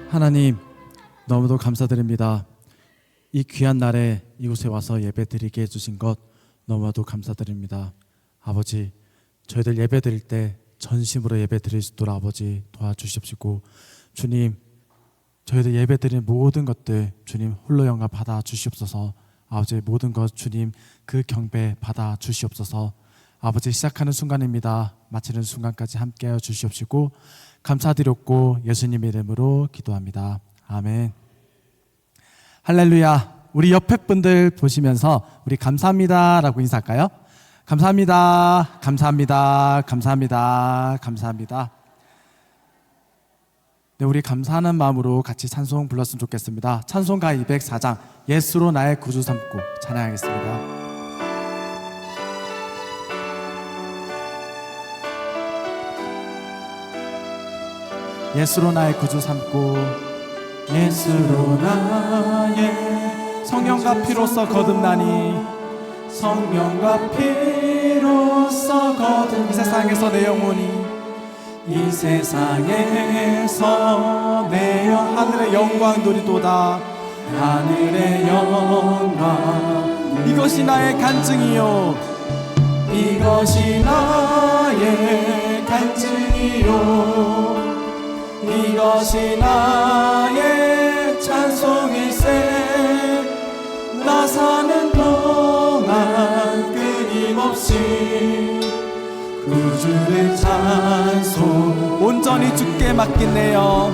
하나님, 너무도 감사드립니다. 이 귀한 날에 이곳에 와서 예배드리게 해주신 것 너무나도 감사드립니다. 아버지, 저희들 예배드릴 때 전심으로 예배드릴 수 있도록 아버지 도와주십시고, 주님, 저희들 예배드리는 모든 것들 주님 홀로 영광 받아 주시옵소서. 아버지, 모든 것 주님 그 경배 받아 주시옵소서. 아버지, 시작하는 순간입니다. 마치는 순간까지 함께하여 주시옵시고 감사드렸고 예수님의 이름으로 기도합니다. 아멘. 할렐루야. 우리 옆에 분들 보시면서 우리 감사합니다 라고 인사할까요? 감사합니다, 감사합니다, 감사합니다, 감사합니다. 네, 우리 감사하는 마음으로 같이 찬송 불렀으면 좋겠습니다. 찬송가 204장 예수로 나의 구주 삼고 찬양하겠습니다. 예수로 나의 구주 삼고 예수로 나의 성령과 피로써 거듭나니 성령과 피로써 거듭 이 세상에서 내 영혼이 이 세상에서 내 하늘의 영광 누리도다. 하늘의 영광 이것이 나의 간증이요 이것이 나의 간증이요 이것이 나의 찬송일세. 나 사는 동안 끊임없이 구주의 찬송 온전히 주께 맡기네요.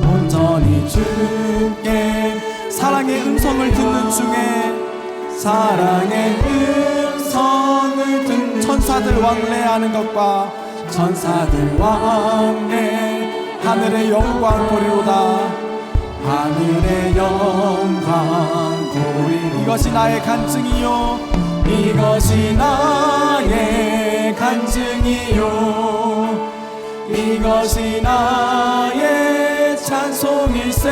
온전히 주께 사랑의 음성을 듣는 중에 사랑의 음성을 듣는 천사들 왕래하는 것과 천사들 왕래 하늘의 영광 보리로다. 하늘의 영광 보리 이것이 나의 간증이요 이것이 나의 간증이요 이것이 나의 찬송일세.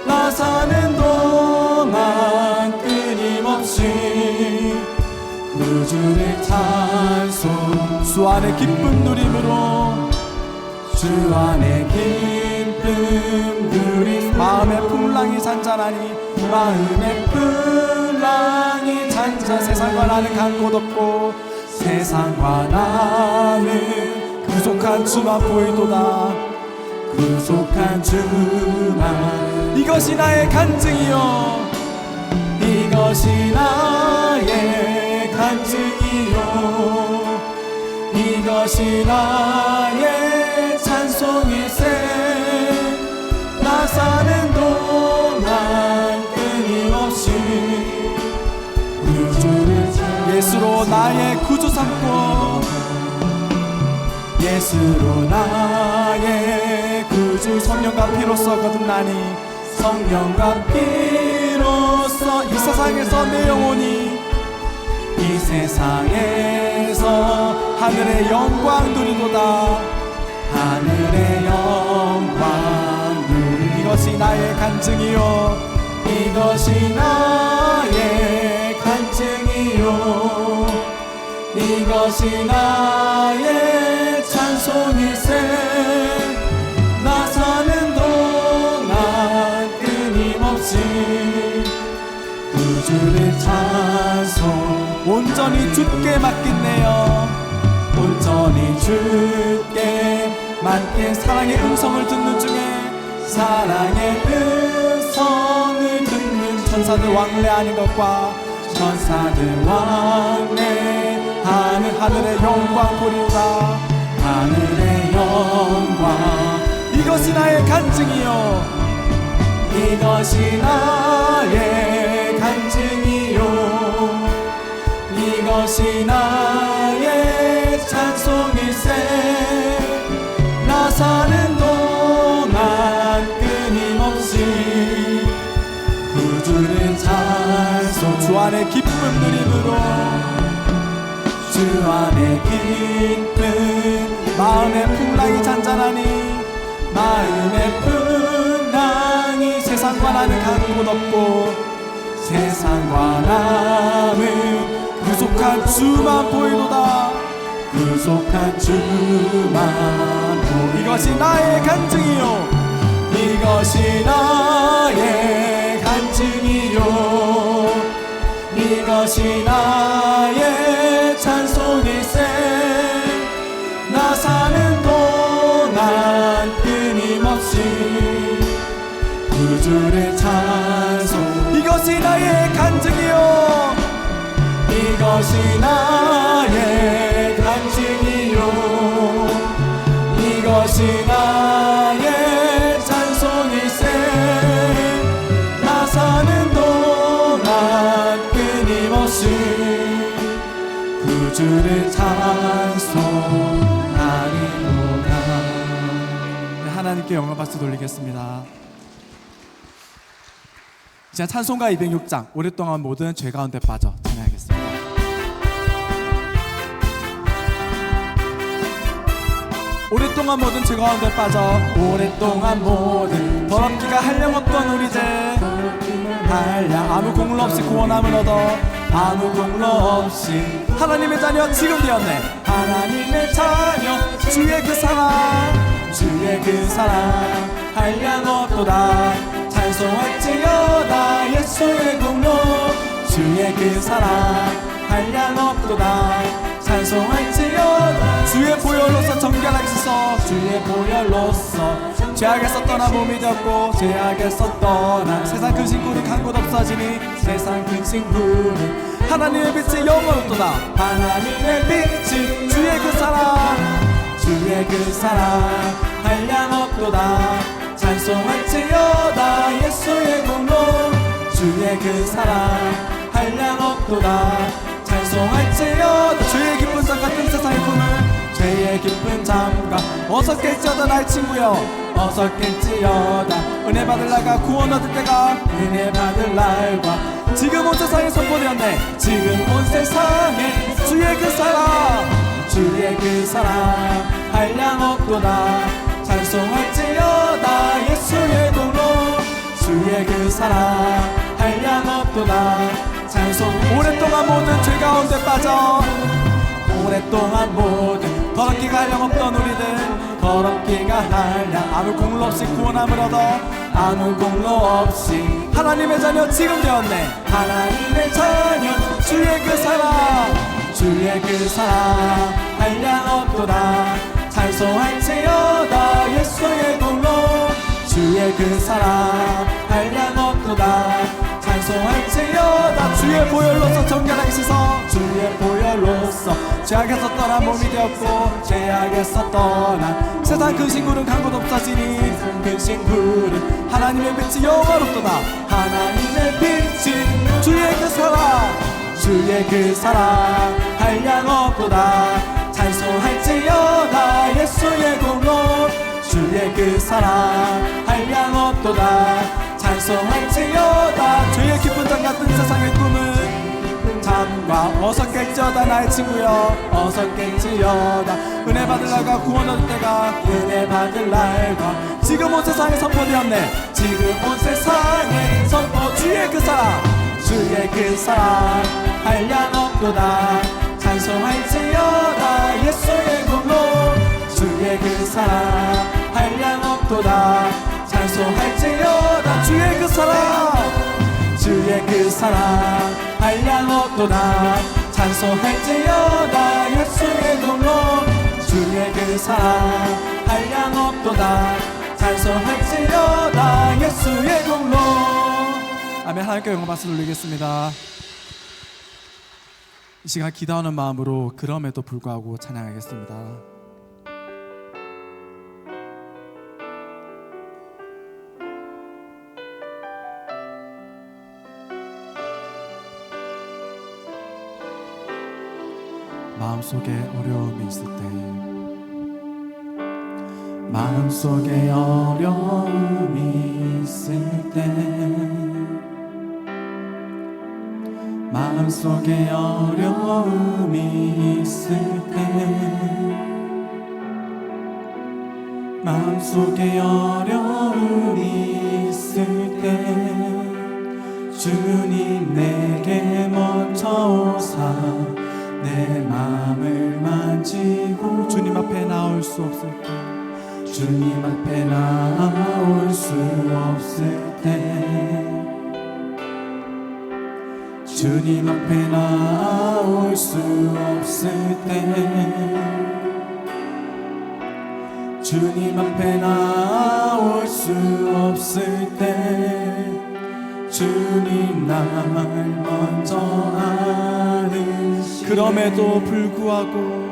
나 사는 동안 끊임없이 구주의 찬송 주 안의 기쁨 누림으로 주 안의 기쁨 누림 마음의 풍랑이 잔잔하니 마음의 풍랑이 잔잔 세상과 나는 간 곳 없고 세상과 나는 구속한 주만 보이도다. 구속한 주만 이것이 나의 간증이요 이것이 나의 간증이요 이것이 나의 찬송일세. 나 사는 동안 끊임없이 구주를 예수로 나의 구주 삼고 예수로 나의 구주 성령과 피로써 거듭나니 성령과 피로써 이 세상에서 내 영혼이 이 세상에서 하늘의 영광 누리도다. 하늘의 영광 누리 이것이 나의 간증이요 이것이 나의 간증이요 이것이 나의 찬송일세. 나 사는 동안 끊임없이 구주의 찬송 온전히 주께 맡긴네요. 온전히 주께 맡긴 사랑의 음성을 듣는 중에 사랑의 음성을 듣는 천사들 왕래하는 것과 천사들 왕래하는 하늘의 영광 보리로다. 하늘의 영광 이것이 나의 간증이요 이것이 나의 간증이요 이것이 나의 찬송일세. 나 사는 동안 끊임없이 구주의 찬송 주 안의 기쁨 누림으로 주 안의 기쁨 마음의 풍랑이 잔잔하니 마음의 풍랑이 세상과 나는 간 곳 없고 세상과 나는 구속한 주만 보이도다. 구속한 주만 보이 이것이 나의 간증이요 이것이 나의 간증이요 이것이 나의 찬송일세 나 사는 동안 끊임없이 구주를 찬송 이것이 나의 간증이요 이것이 나의 간증이요 이것이 나의 찬송일세 나 사는 동안 끊임없이 구주를 찬송하리로다. 네, 하나님께 영광 박수 돌리겠습니다. 이제 찬송가 206장 오랫동안 모든 죄 가운데 빠져 찬양하겠습니다. 오랫동안 모든 죄 가운데 빠져 오랫동안 모든 더럽기가 한량없던 우리 죄 한량 아무 공로 없이 구원함을 얻어 아무 공로 없이 하나님의 자녀 지금 되었네 하나님의 자녀 주의 그 사랑 주의 그 사랑 한량 없도다 찬송할지어다 예수의 공로 주의 그 사랑 한량 없도다 찬송할지어다 주의 보혈로서 정결하시소 주의 보혈로서 죄악에서 떠나 몸이 되었고 죄악에서 떠나 세상 그 신구는 간 곳 없어지니 세상 그 신구는 하나님의 빛이 영원토다 하나님의 빛이 주의 그 사랑 주의 그 사랑 한량 없도다 찬송할지어다 예수의 공로 주의 그 사랑 한량 없도다 찬송할지어다 주의 기쁜 잠 같은 세상의 꿈을 죄의 깊은 잠과 어서 깰지어다 나의 친구여 어서 깰지어다 은혜 받을 날과 구원 얻을 때가 은혜 받을 날과 지금 온 세상에 선포되었네 지금 온 세상에 주의 그 사랑 주의 그 사랑 한량 없도다 찬송할지어다 예수의 공로 주의 그 사랑 한량 없도다 찬송 오랫동안 모든 죄 가운데 빠져 오랫동안 모든 더럽기가 한량없던 우리들 더럽기가 한량 아무 공로 없이 구원함을 얻어 아무 공로 없이 하나님의 자녀 지금 되었네 하나님의 자녀 주의 그 사랑 주의 그 사랑 한량 없도다 찬송할지어다 예수의 공로 주의 그 사랑 한량 없도다 찬송할지어다 주의 보혈로서 정결하게 씻어 주의 보혈로서 죄악에서 떠나 몸이 되었고 죄악에서 떠나 세상 그 신구는 간 곳 없어지니 그 신구는 하나님의 빛이 영원롭도다 하나님의 빛이 주의 그 사랑 주의 그 사랑 한량 없도다 찬송할지어다 예수의 공로 주의 그 사랑 한량 없도다 찬송할지어다 주의 기쁜 잠 같은 세상의 꿈은 잠과 어서 깰지어다 나의 친구여 어서 깰지어다 은혜 받을 날과 구원 얻을 때가 은혜 받을 날과 지금 온 세상에 선포되었네 지금 온 세상에 선포 주의 그 사랑 주의 그 사랑 한량 없도다 찬송할지어다 예수의 공로 주의 그 사랑 한량 없도다 찬송할지어다 주의 그 사랑 주의 그 사랑 한량 없도다 찬송할지어다 예수의 공로 주의 그 사랑 한량 없도다 찬송할지어다 예수의 공로 아멘. 하나님께 영광 박수 돌리겠습니다. 이 시간 기도하는 마음으로 그럼에도 불구하고 찬양하겠습니다. 마음속에 어려움이 있을 때 마음속에 어려움이 있을 때 마음속에 어려움이 있을 때 마음속에 어려움이 있을 때 주님 내게 먼저 오사 내 마음을 만지고 주님 앞에 나올 수 없을 때 주님 앞에 나올 수 없을 때 주님 앞에 나올 수 없을 때 주님 앞에 나올 수 없을 때 주님 날 먼저 아는 그럼에도 불구하고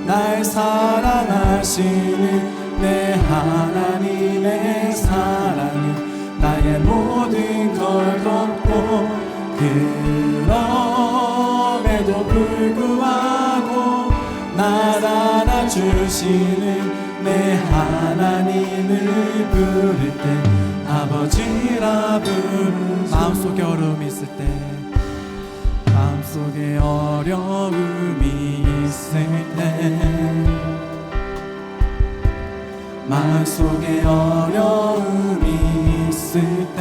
날 사랑하시는 내 하나님의 사랑은 나의 모든 걸 덮고 그럼에도 불구하고 날 안아주시는 내 하나님을 부를 때 아버지라 부르는 마음속에 어려움이 있을 때 마음속에 어려움이 있을 때 마음속에 어려움이 있을 때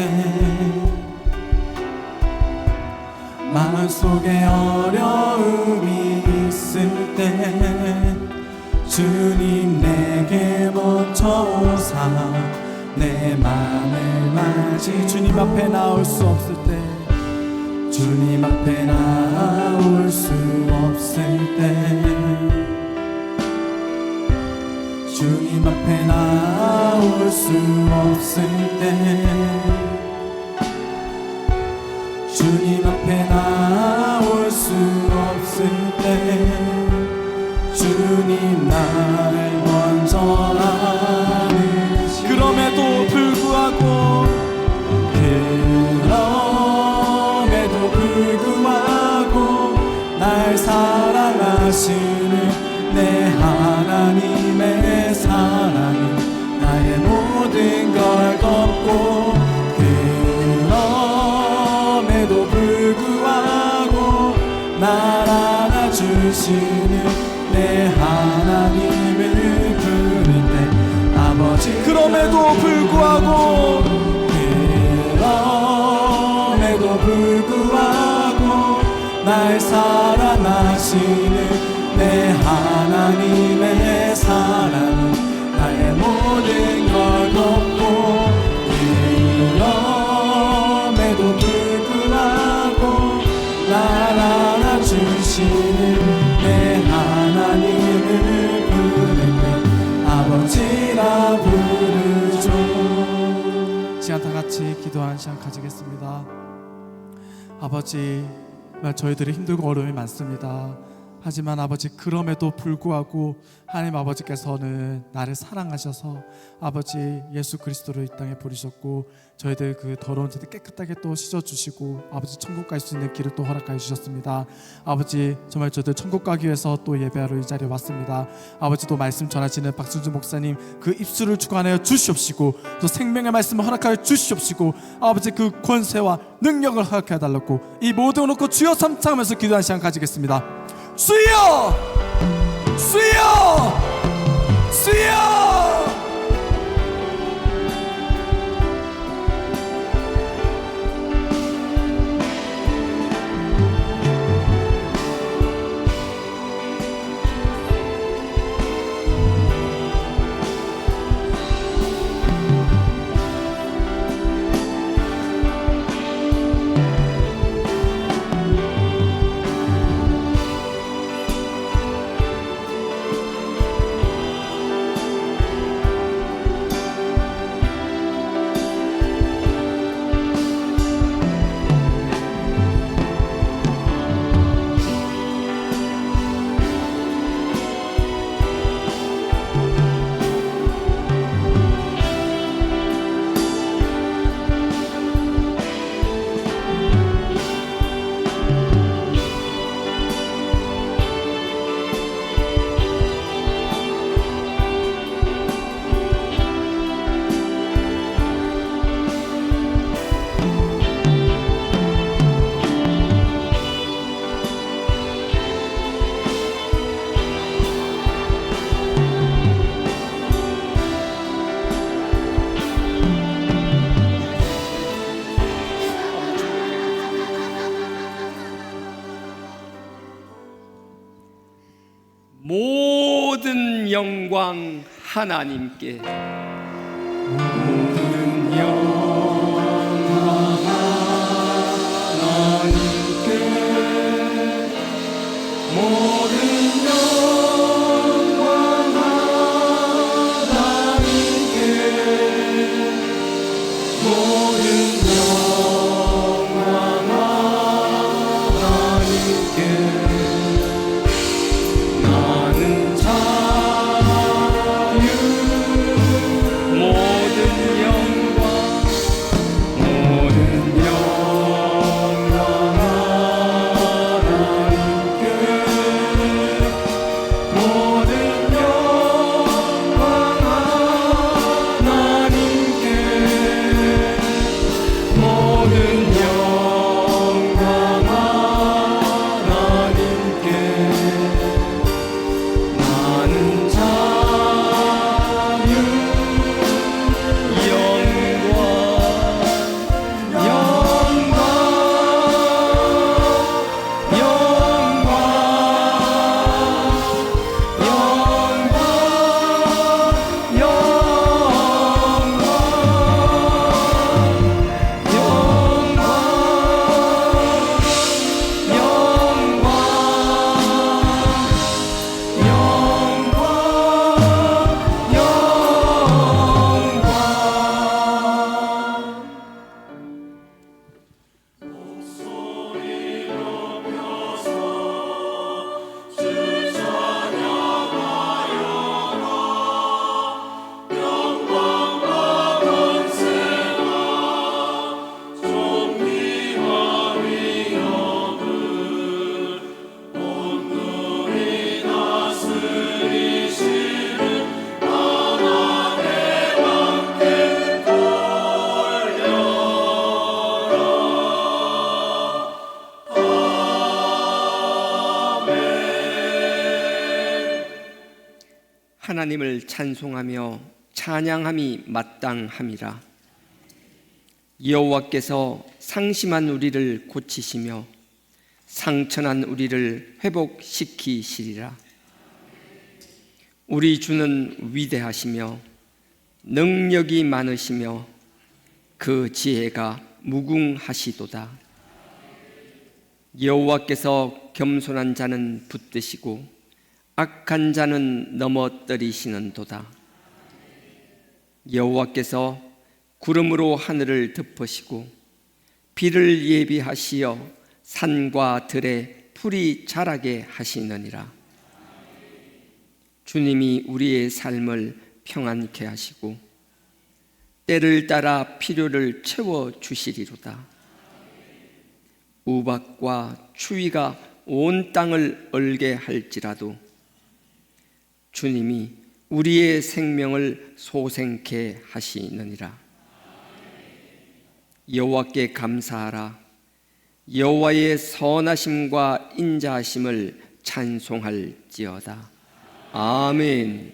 마음속에 어려움이 있을 때 주님 내게 먼저 오사 내 맘을 맞이 주님 앞에 나올 수 없을 때 주님 앞에 나올 수 없을 때 주님 앞에 나올 수 없을 때 주님 앞에 나올 수 없을 때 주님 날 먼저 아는 그럼에도 불구하고 날 사랑하시는 내 하나님의 사랑이 나의 모든 걸 덮고 그럼에도 불구하고 날 안아주시는 내 하나님을 부를 때 아버지 그럼에도 불구하고 날 사랑하시는 내 하나님의 사랑은 나의 모든 걸 덮고 그럼에도 불구하고 날 안아주시는 내 하나님을 부를 때 아버지라 부르죠. 시간 다 같이 기도하는 시간 가지겠습니다. 아버지 저희들이 힘들고 어려움이 많습니다. 하지만 아버지 그럼에도 불구하고 하나님 아버지께서는 나를 사랑하셔서 아버지 예수 그리스도를 이 땅에 보내셨고 저희들 그 더러운 죄를 깨끗하게 또 씻어주시고 아버지 천국 갈 수 있는 길을 또 허락하여 주셨습니다. 아버지 정말 저희들 천국 가기 위해서 또 예배하러 이 자리에 왔습니다. 아버지 또 말씀 전하시는 박순주 목사님 그 입술을 주관하여 주시옵시고 또 생명의 말씀을 허락하여 주시옵시고 아버지 그 권세와 능력을 허락하여 달라고 이 모든 놓고 주여 삼창하면서 기도하는 시간 가지겠습니다. 주여! 주여! 주여! 모든 영광 하나님께, 모든 영광 하나님께, 모든 영광 하나님께, 모든 영광 하나님께. 나는 자유, 모든 영광, 모든 영광 하나님께, 모든 영광 하나님께, 모든 영광 하나님께. 나는 자유, 영광, 영광, 영광, 영광, 하나님을 찬송하며 찬양함이 마땅함이라. 여호와께서 상심한 우리를 고치시며 상처난 우리를 회복시키시리라. 우리 주는 위대하시며 능력이 많으시며 그 지혜가 무궁하시도다. 여호와께서 겸손한 자는 붙드시고 악한 자는 넘어뜨리시는도다. 여호와께서 구름으로 하늘을 덮으시고 비를 예비하시어 산과 들에 풀이 자라게 하시느니라. 주님이 우리의 삶을 평안케 하시고 때를 따라 필요를 채워주시리로다. 우박과 추위가 온 땅을 얼게 할지라도 주님이 우리의 생명을 소생케 하시느니라. 여호와께 감사하라. 여호와의 선하심과 인자하심을 찬송할지어다. 아멘.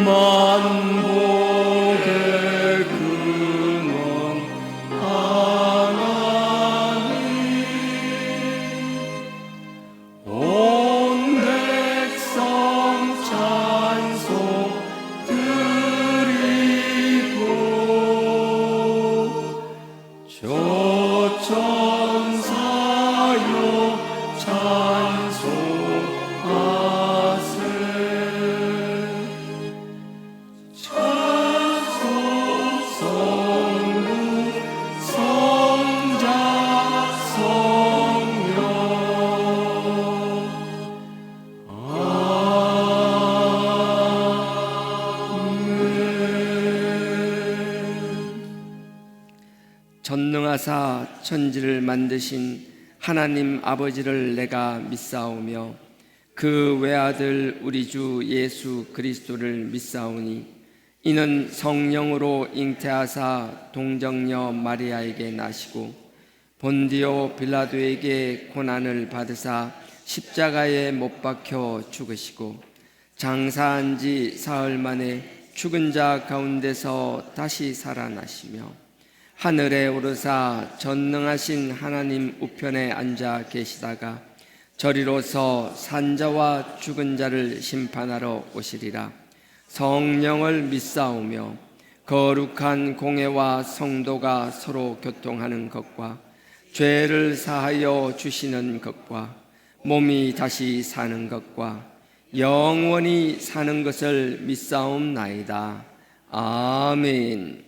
만복의 근원 하나님, 온 백성 찬송 드리고 조천사여 찬송하세. 전능하사 천지를 만드신 하나님 아버지를 내가 믿사오며 그 외아들 우리 주 예수 그리스도를 믿사오니 이는 성령으로 잉태하사 동정녀 마리아에게 나시고 본디오 빌라도에게 고난을 받으사 십자가에 못 박혀 죽으시고 장사한 지 사흘 만에 죽은 자 가운데서 다시 살아나시며 하늘에 오르사 전능하신 하나님 우편에 앉아 계시다가 저리로서 산자와 죽은 자를 심판하러 오시리라. 성령을 믿사오며 거룩한 공회와 성도가 서로 교통하는 것과 죄를 사하여 주시는 것과 몸이 다시 사는 것과 영원히 사는 것을 믿사옵나이다. 아멘.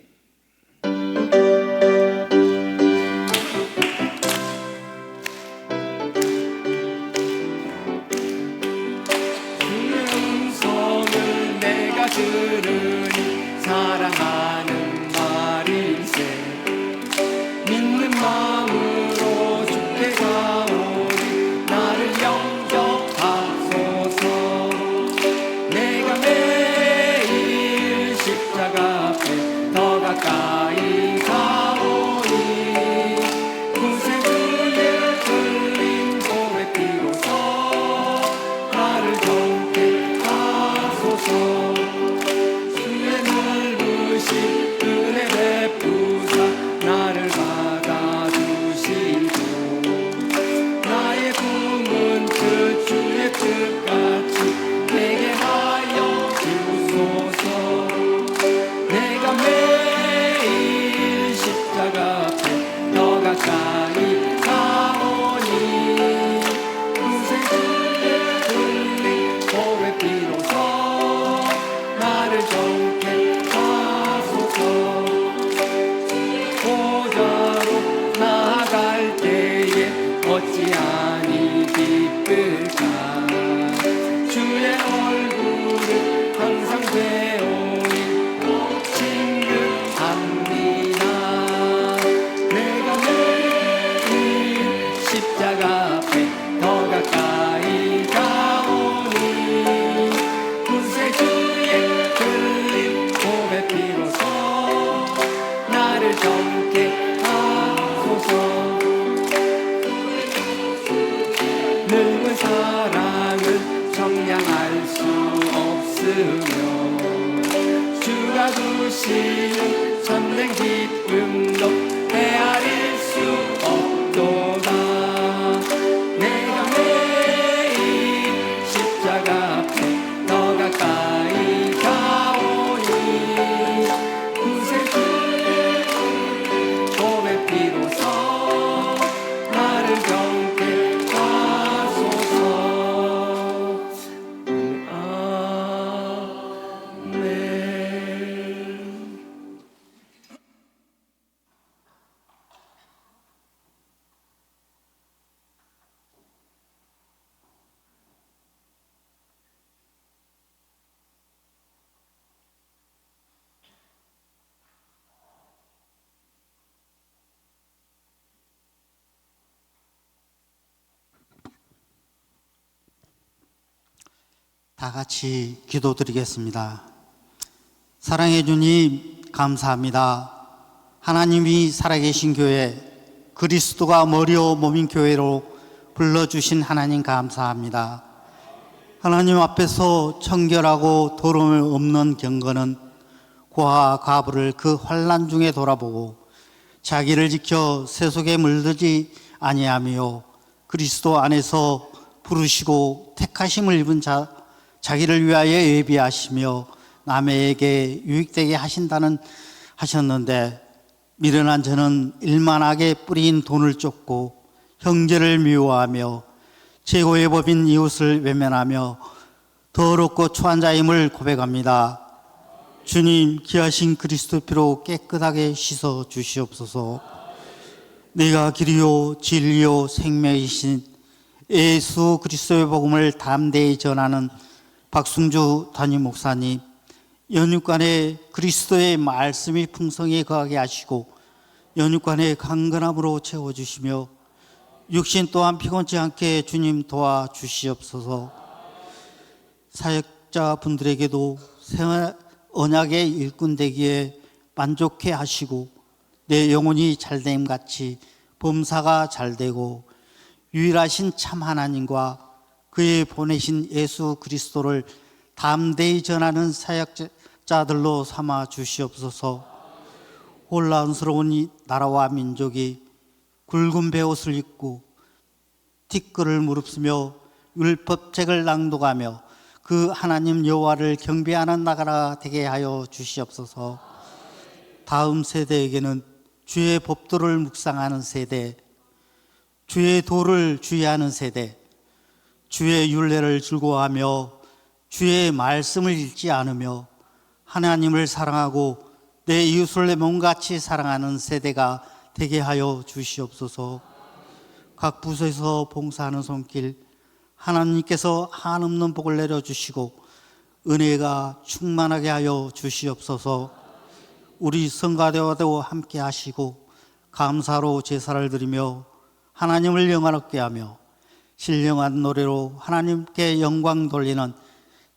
음성을 내가 들으니 사랑하는 말일세. 믿는 마음으로 주께 가오니 나를 영접하소서. 내가 매일 십자가 앞에 더 가까이 가오니 구세 주의 흘린 보배 피로써 나를 정케 하소서. 주의 넓으신 은혜 베푸사 나를 받아주시고 나의 꿈은 그 주의 뜻같이 내게 하여 주소서. 내가 매일 십자가 앞에 더 가까이 가오니 구세 주의 흘린 보배 피로써 나를 정케 하소서. 보좌로 나아갈 때에 어찌하니 기쁠까. 주의 얼굴을 항상 배우니 친근합니다. 내가 매일 십자가 앞에 더 가까이 가오니 구세 주의 흘린 보배 피로써 나를 정케 하소서. 늙은 사랑은 정량할 수 없으며 주가 주시는 참된 기쁨도 헤아릴 수 없도다. 내가 매일 십자가 앞에 더 가까이 가오니 구세 주의 보배 피로써 나를 정케 하소서. 아멘. 다 같이 기도드리겠습니다. 사랑해 주님 감사합니다. 하나님이 살아계신 교회, 그리스도가 머리요 몸인 교회로 불러주신 하나님 감사합니다. 하나님 앞에서 청결하고 더러움이 없는 경건은 고아와 과부를 그 환난 중에 돌아보고 자기를 지켜 세속에 물들지 아니하며 그리스도 안에서 부르시고 택하심을 입은 자기를 위하여 예비하시며 남에게 유익되게 하셨는데 미련한 저는 일만하게 뿌린 돈을 쫓고 형제를 미워하며 최고의 법인 이웃을 외면하며 더럽고 초한 자임을 고백합니다. 주님, 귀하신 그리스도 피로 깨끗하게 씻어 주시옵소서. 내가 길이요 진리요 생명이신 예수 그리스도의 복음을 담대히 전하는 박승주 담임 목사님, 연육간에 그리스도의 말씀이 풍성히 거하게 하시고 연육간에 강건함으로 채워주시며 육신 또한 피곤치 않게 주님 도와주시옵소서. 사역자분들에게도 언약의 일꾼 되기에 만족해 하시고 내 영혼이 잘됨 같이 범사가 잘되고 유일하신 참 하나님과 그의 보내신 예수 그리스도를 담대히 전하는 사역자들로 삼아 주시옵소서. 혼란스러운 이 나라와 민족이 굵은 베옷을 입고 티끌을 무릅쓰며 율법책을 낭독하며 그 하나님 여호와를 경배하는 나라가 되게 하여 주시옵소서. 다음 세대에게는 주의 법도를 묵상하는 세대, 주의 도를 주의하는 세대, 주의 율례를 즐거워하며 주의 말씀을 읽지 않으며 하나님을 사랑하고 내 이웃을 내 몸같이 사랑하는 세대가 되게 하여 주시옵소서. 각 부서에서 봉사하는 손길 하나님께서 한없는 복을 내려주시고 은혜가 충만하게 하여 주시옵소서. 우리 성가대와도 함께 하시고 감사로 제사를 드리며 하나님을 영화롭게 하며 신령한 노래로 하나님께 영광 돌리는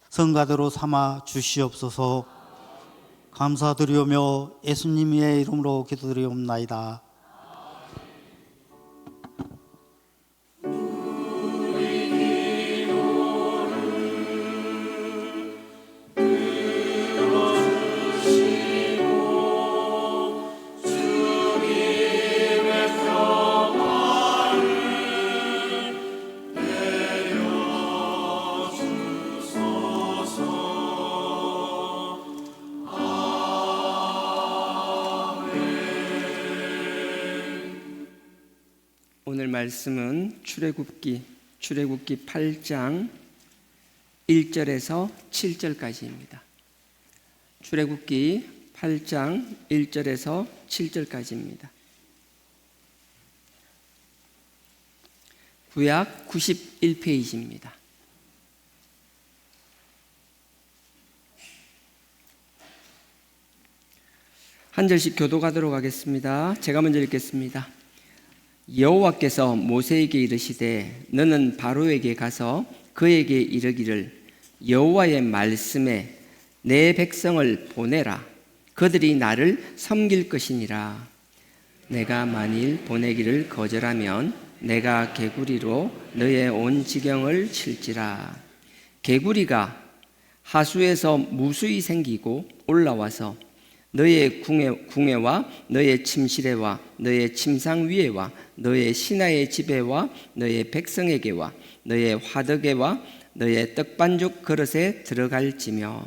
성가대로 삼아 주시옵소서. 감사드리오며 예수님의 이름으로 기도드리옵나이다. 오늘 말씀은 출애굽기 8장 1절에서 7절까지입니다. 출애굽기 8장 1절에서 7절까지입니다. 구약 91페이지입니다. 한 절씩 교독하도록 하겠습니다. 제가 먼저 읽겠습니다. 여호와께서 모세에게 이르시되 너는 바로에게 가서 그에게 이르기를 여호와의 말씀에 내 백성을 보내라. 그들이 나를 섬길 것이니라. 내가 만일 보내기를 거절하면 내가 개구리로 너의 온 지경을 칠지라. 개구리가 하수에서 무수히 생기고 올라와서 너의 궁에와 너의 침실에와 너의 침상 위에와 너의 신하의 집에와 너의 백성에게와 너의 화덕에와 너의 떡반죽 그릇에 들어갈지며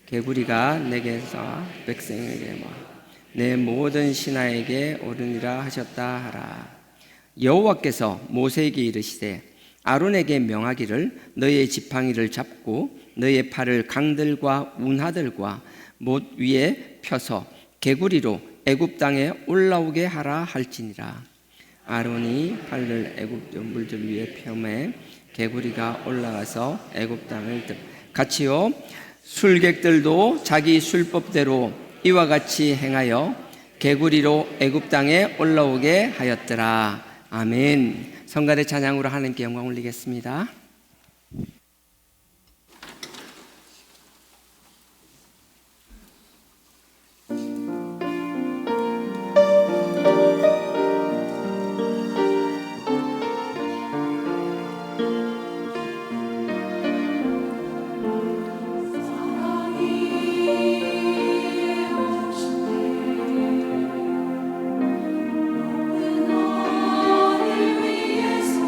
개구리가 내게서 백성에게와 내 모든 신하에게 오르니라 하셨다 하라. 여호와께서 모세에게 이르시되 아론에게 명하기를 너의 지팡이를 잡고 너의 팔을 강들과 운하들과 못 위에 펴서 개구리로 애굽 땅에 올라오게 하라 할지니라. 아론이 팔을 애굽 물들 위에 펴매 개구리가 올라가서 애굽 땅을 같이요. 술객들도 자기 술법대로 이와 같이 행하여 개구리로 애굽 땅에 올라오게 하였더라. 아멘. 성가대 찬양으로 하나님께 영광 올리겠습니다. 나를 위해서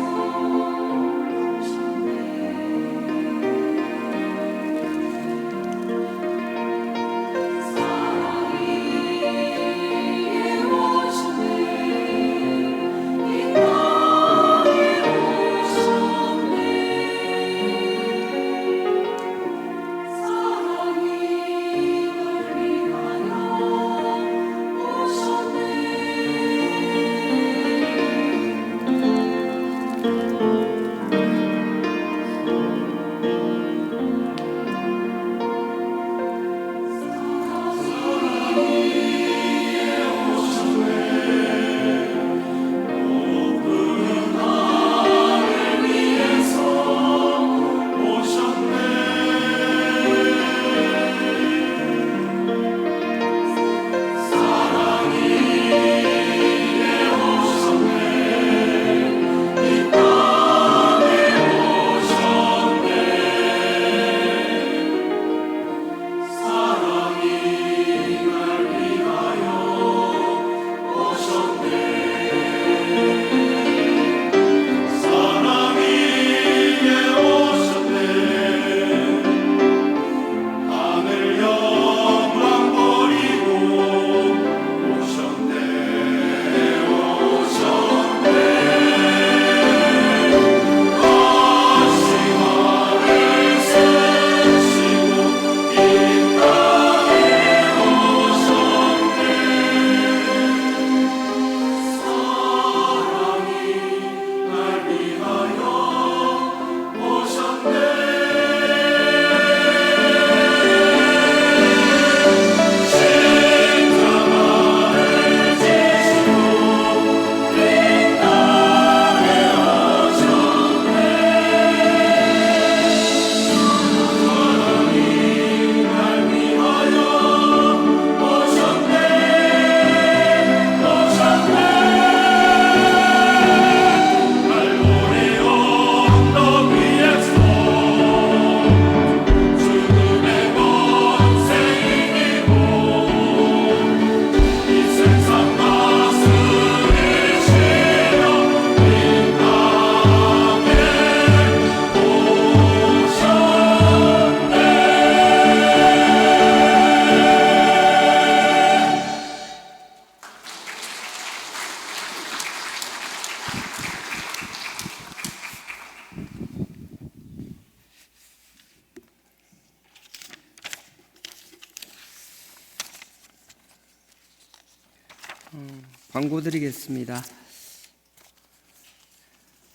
광고 드리겠습니다.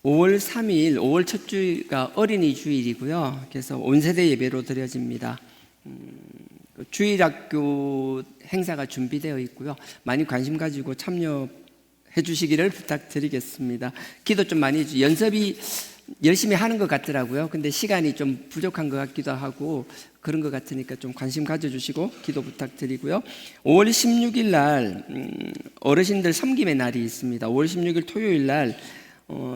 5월 3일, 5월 첫 주가 어린이 주일이고요. 그래서 온 세대 예배로 드려집니다. 주일학교 행사가 준비되어 있고요. 많이 관심 가지고 참여해 주시기를 부탁드리겠습니다. 기도 좀 많이 해주세요. 연습이 열심히 하는 것 같더라고요. 근데 시간이 좀 부족한 것 같기도 하고 그런 것 같으니까 좀 관심 가져주시고 기도 부탁드리고요. 5월 16일 날 어르신들 섬김의 날이 있습니다. 5월 16일 토요일 날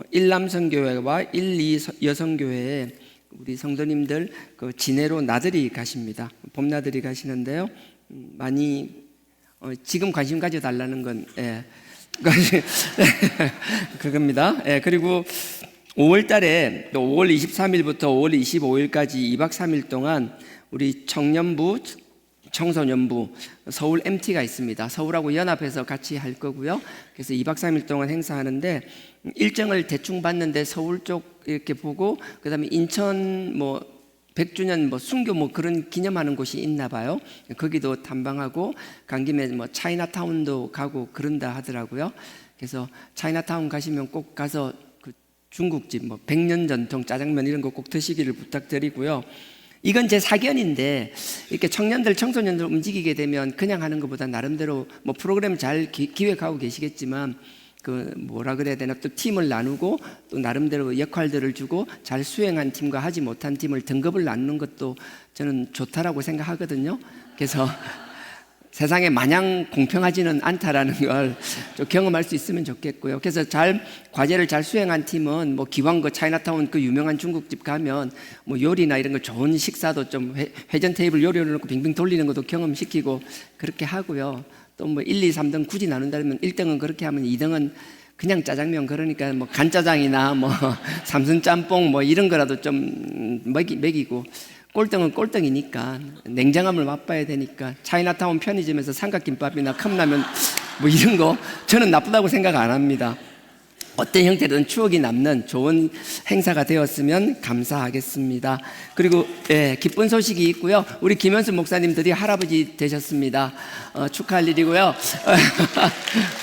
일남성교회와 1, 2 여성교회에 우리 성도님들 그 진해로 나들이 가십니다. 봄나들이 가시는데요. 많이 지금 관심 가져달라는 건 그겁니다. 그리고 5월 달에 또 5월 23일부터 5월 25일까지 2박 3일 동안 우리 청년부, 청소년부 서울 MT가 있습니다. 서울하고 연합해서 같이 할 거고요. 그래서 2박 3일 동안 행사하는데 일정을 대충 봤는데 서울 쪽 이렇게 보고 그다음에 인천 100주년 순교 그런 기념하는 곳이 있나 봐요. 거기도 탐방하고 간 김에 차이나타운도 가고 그런다 하더라고요. 그래서 차이나타운 가시면 꼭 가서 그 중국집 100년 전통 짜장면 이런 거 꼭 드시기를 부탁드리고요. 이건 제 사견인데 이렇게 청년들, 청소년들 움직이게 되면 그냥 하는 것보다 나름대로 프로그램 잘 기획하고 계시겠지만 그 뭐라 그래야 되나 또 팀을 나누고 또 나름대로 역할들을 주고 잘 수행한 팀과 하지 못한 팀을 등급을 나누는 것도 저는 좋다라고 생각하거든요. 그래서 세상에 마냥 공평하지는 않다라는 걸 좀 경험할 수 있으면 좋겠고요. 그래서 과제를 잘 수행한 팀은 기왕 그 차이나타운 그 유명한 중국집 가면 요리나 이런 거 좋은 식사도 좀 회전 테이블 요리를 놓고 빙빙 돌리는 것도 경험시키고 그렇게 하고요. 또 1, 2, 3등 굳이 나눈다면 1등은 그렇게 하면 2등은 그냥 짜장면 그러니까 간짜장이나 삼선 짬뽕 이런 거라도 좀 먹이고 꼴등은 꼴등이니까 냉정함을 맛봐야 되니까 차이나타운 편의점에서 삼각김밥이나 컵라면 이런 거 저는 나쁘다고 생각 안 합니다. 어떤 형태든 추억이 남는 좋은 행사가 되었으면 감사하겠습니다. 그리고 기쁜 소식이 있고요. 우리 김현수 목사님들이 할아버지 되셨습니다. 축하할 일이고요.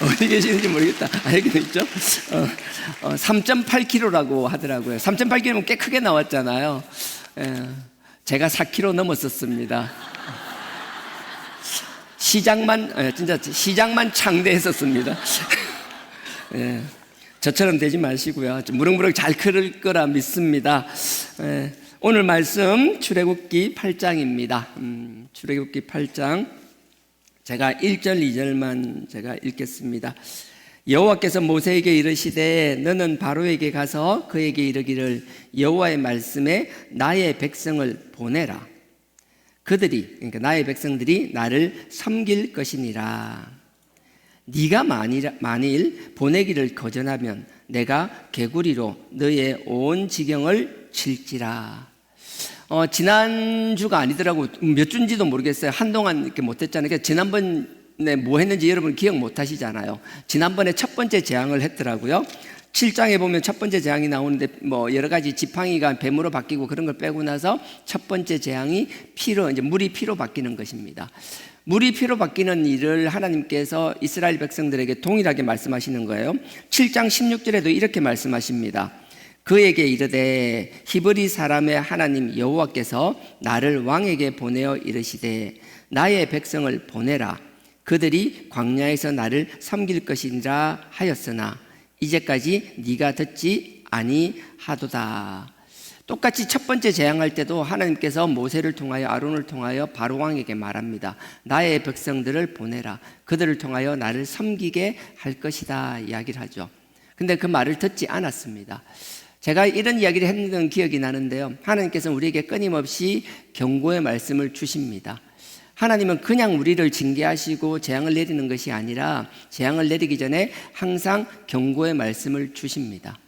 어디 계시는지 모르겠다. 여기도 있죠. 3.8kg라고 하더라고요. 3.8kg면 꽤 크게 나왔잖아요. 제가 4kg 넘었었습니다. 시장만 창대했었습니다. 저처럼 되지 마시고요. 좀 무럭무럭 잘 클 거라 믿습니다. 오늘 말씀 출애굽기 8장입니다. 출애굽기 8장 제가 1절 2절만 제가 읽겠습니다. 여호와께서 모세에게 이르시되 너는 바로에게 가서 그에게 이르기를 여호와의 말씀에 나의 백성을 보내라. 그러니까 나의 백성들이 나를 섬길 것이니라. 네가 만일 보내기를 거절하면 내가 개구리로 너의 온 지경을 칠지라. 지난주가 아니더라고. 몇 주인지도 모르겠어요. 한동안 이렇게 못했잖아요. 그러니까 지난번에 뭐 했는지 여러분 기억 못 하시잖아요. 지난번에 첫 번째 재앙을 했더라고요. 7장에 보면 첫 번째 재앙이 나오는데 여러 가지 지팡이가 뱀으로 바뀌고 그런 걸 빼고 나서 첫 번째 재앙이 물이 피로 바뀌는 것입니다. 물이 피로 바뀌는 일을 하나님께서 이스라엘 백성들에게 동일하게 말씀하시는 거예요. 7장 16절에도 이렇게 말씀하십니다. 그에게 이르되 히브리 사람의 하나님 여호와께서 나를 왕에게 보내어 이르시되 나의 백성을 보내라. 그들이 광야에서 나를 섬길 것이니라 하였으나 이제까지 네가 듣지 아니하도다. 똑같이 첫 번째 재앙할 때도 하나님께서 모세를 통하여 아론을 통하여 바로 왕에게 말합니다. 나의 백성들을 보내라. 그들을 통하여 나를 섬기게 할 것이다 이야기를 하죠. 근데 그 말을 듣지 않았습니다. 제가 이런 이야기를 했던 기억이 나는데요. 하나님께서는 우리에게 끊임없이 경고의 말씀을 주십니다. 하나님은 그냥 우리를 징계하시고 재앙을 내리는 것이 아니라 재앙을 내리기 전에 항상 경고의 말씀을 주십니다.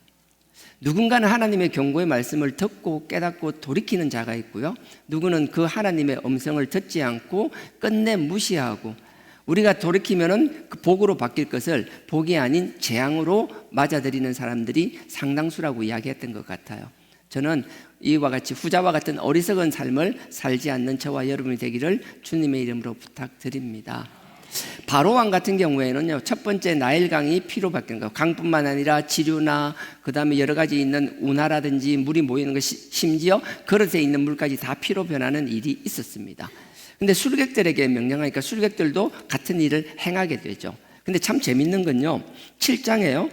누군가는 하나님의 경고의 말씀을 듣고 깨닫고 돌이키는 자가 있고요. 누구는 그 하나님의 음성을 듣지 않고 끝내 무시하고 우리가 돌이키면은 그 복으로 바뀔 것을 복이 아닌 재앙으로 맞아들이는 사람들이 상당수라고 이야기했던 것 같아요. 저는 이와 같이 후자와 같은 어리석은 삶을 살지 않는 저와 여러분이 되기를 주님의 이름으로 부탁드립니다. 바로왕 같은 경우에는요, 첫 번째 나일강이 피로 바뀌는 거, 강뿐만 아니라 지류나 그 다음에 여러 가지 있는 운하라든지 물이 모이는 것, 심지어 그릇에 있는 물까지 다 피로 변하는 일이 있었습니다. 근데 술객들에게 명령하니까 술객들도 같은 일을 행하게 되죠. 근데 참 재밌는 건요, 7장에요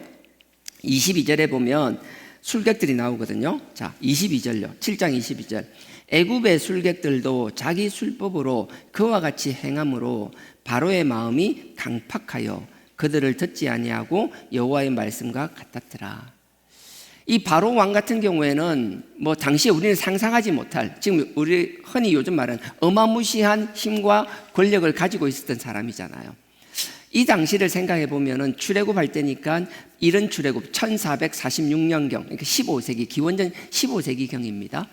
22절에 보면 술객들이 나오거든요. 자, 22절요. 7장 22절. 애굽의 술객들도 자기 술법으로 그와 같이 행함으로 바로의 마음이 강팍하여 그들을 듣지 아니하고 여호와의 말씀과 같았더라. 이 바로 왕 같은 경우에는 뭐 당시에 우리는 상상하지 못할, 지금 우리 흔히 요즘 말하는 어마무시한 힘과 권력을 가지고 있었던 사람이잖아요. 이 당시를 생각해 보면은 출애굽할 때니까 이른 출애굽 1446년경, 그러니까 15세기, 기원전 15세기경입니다.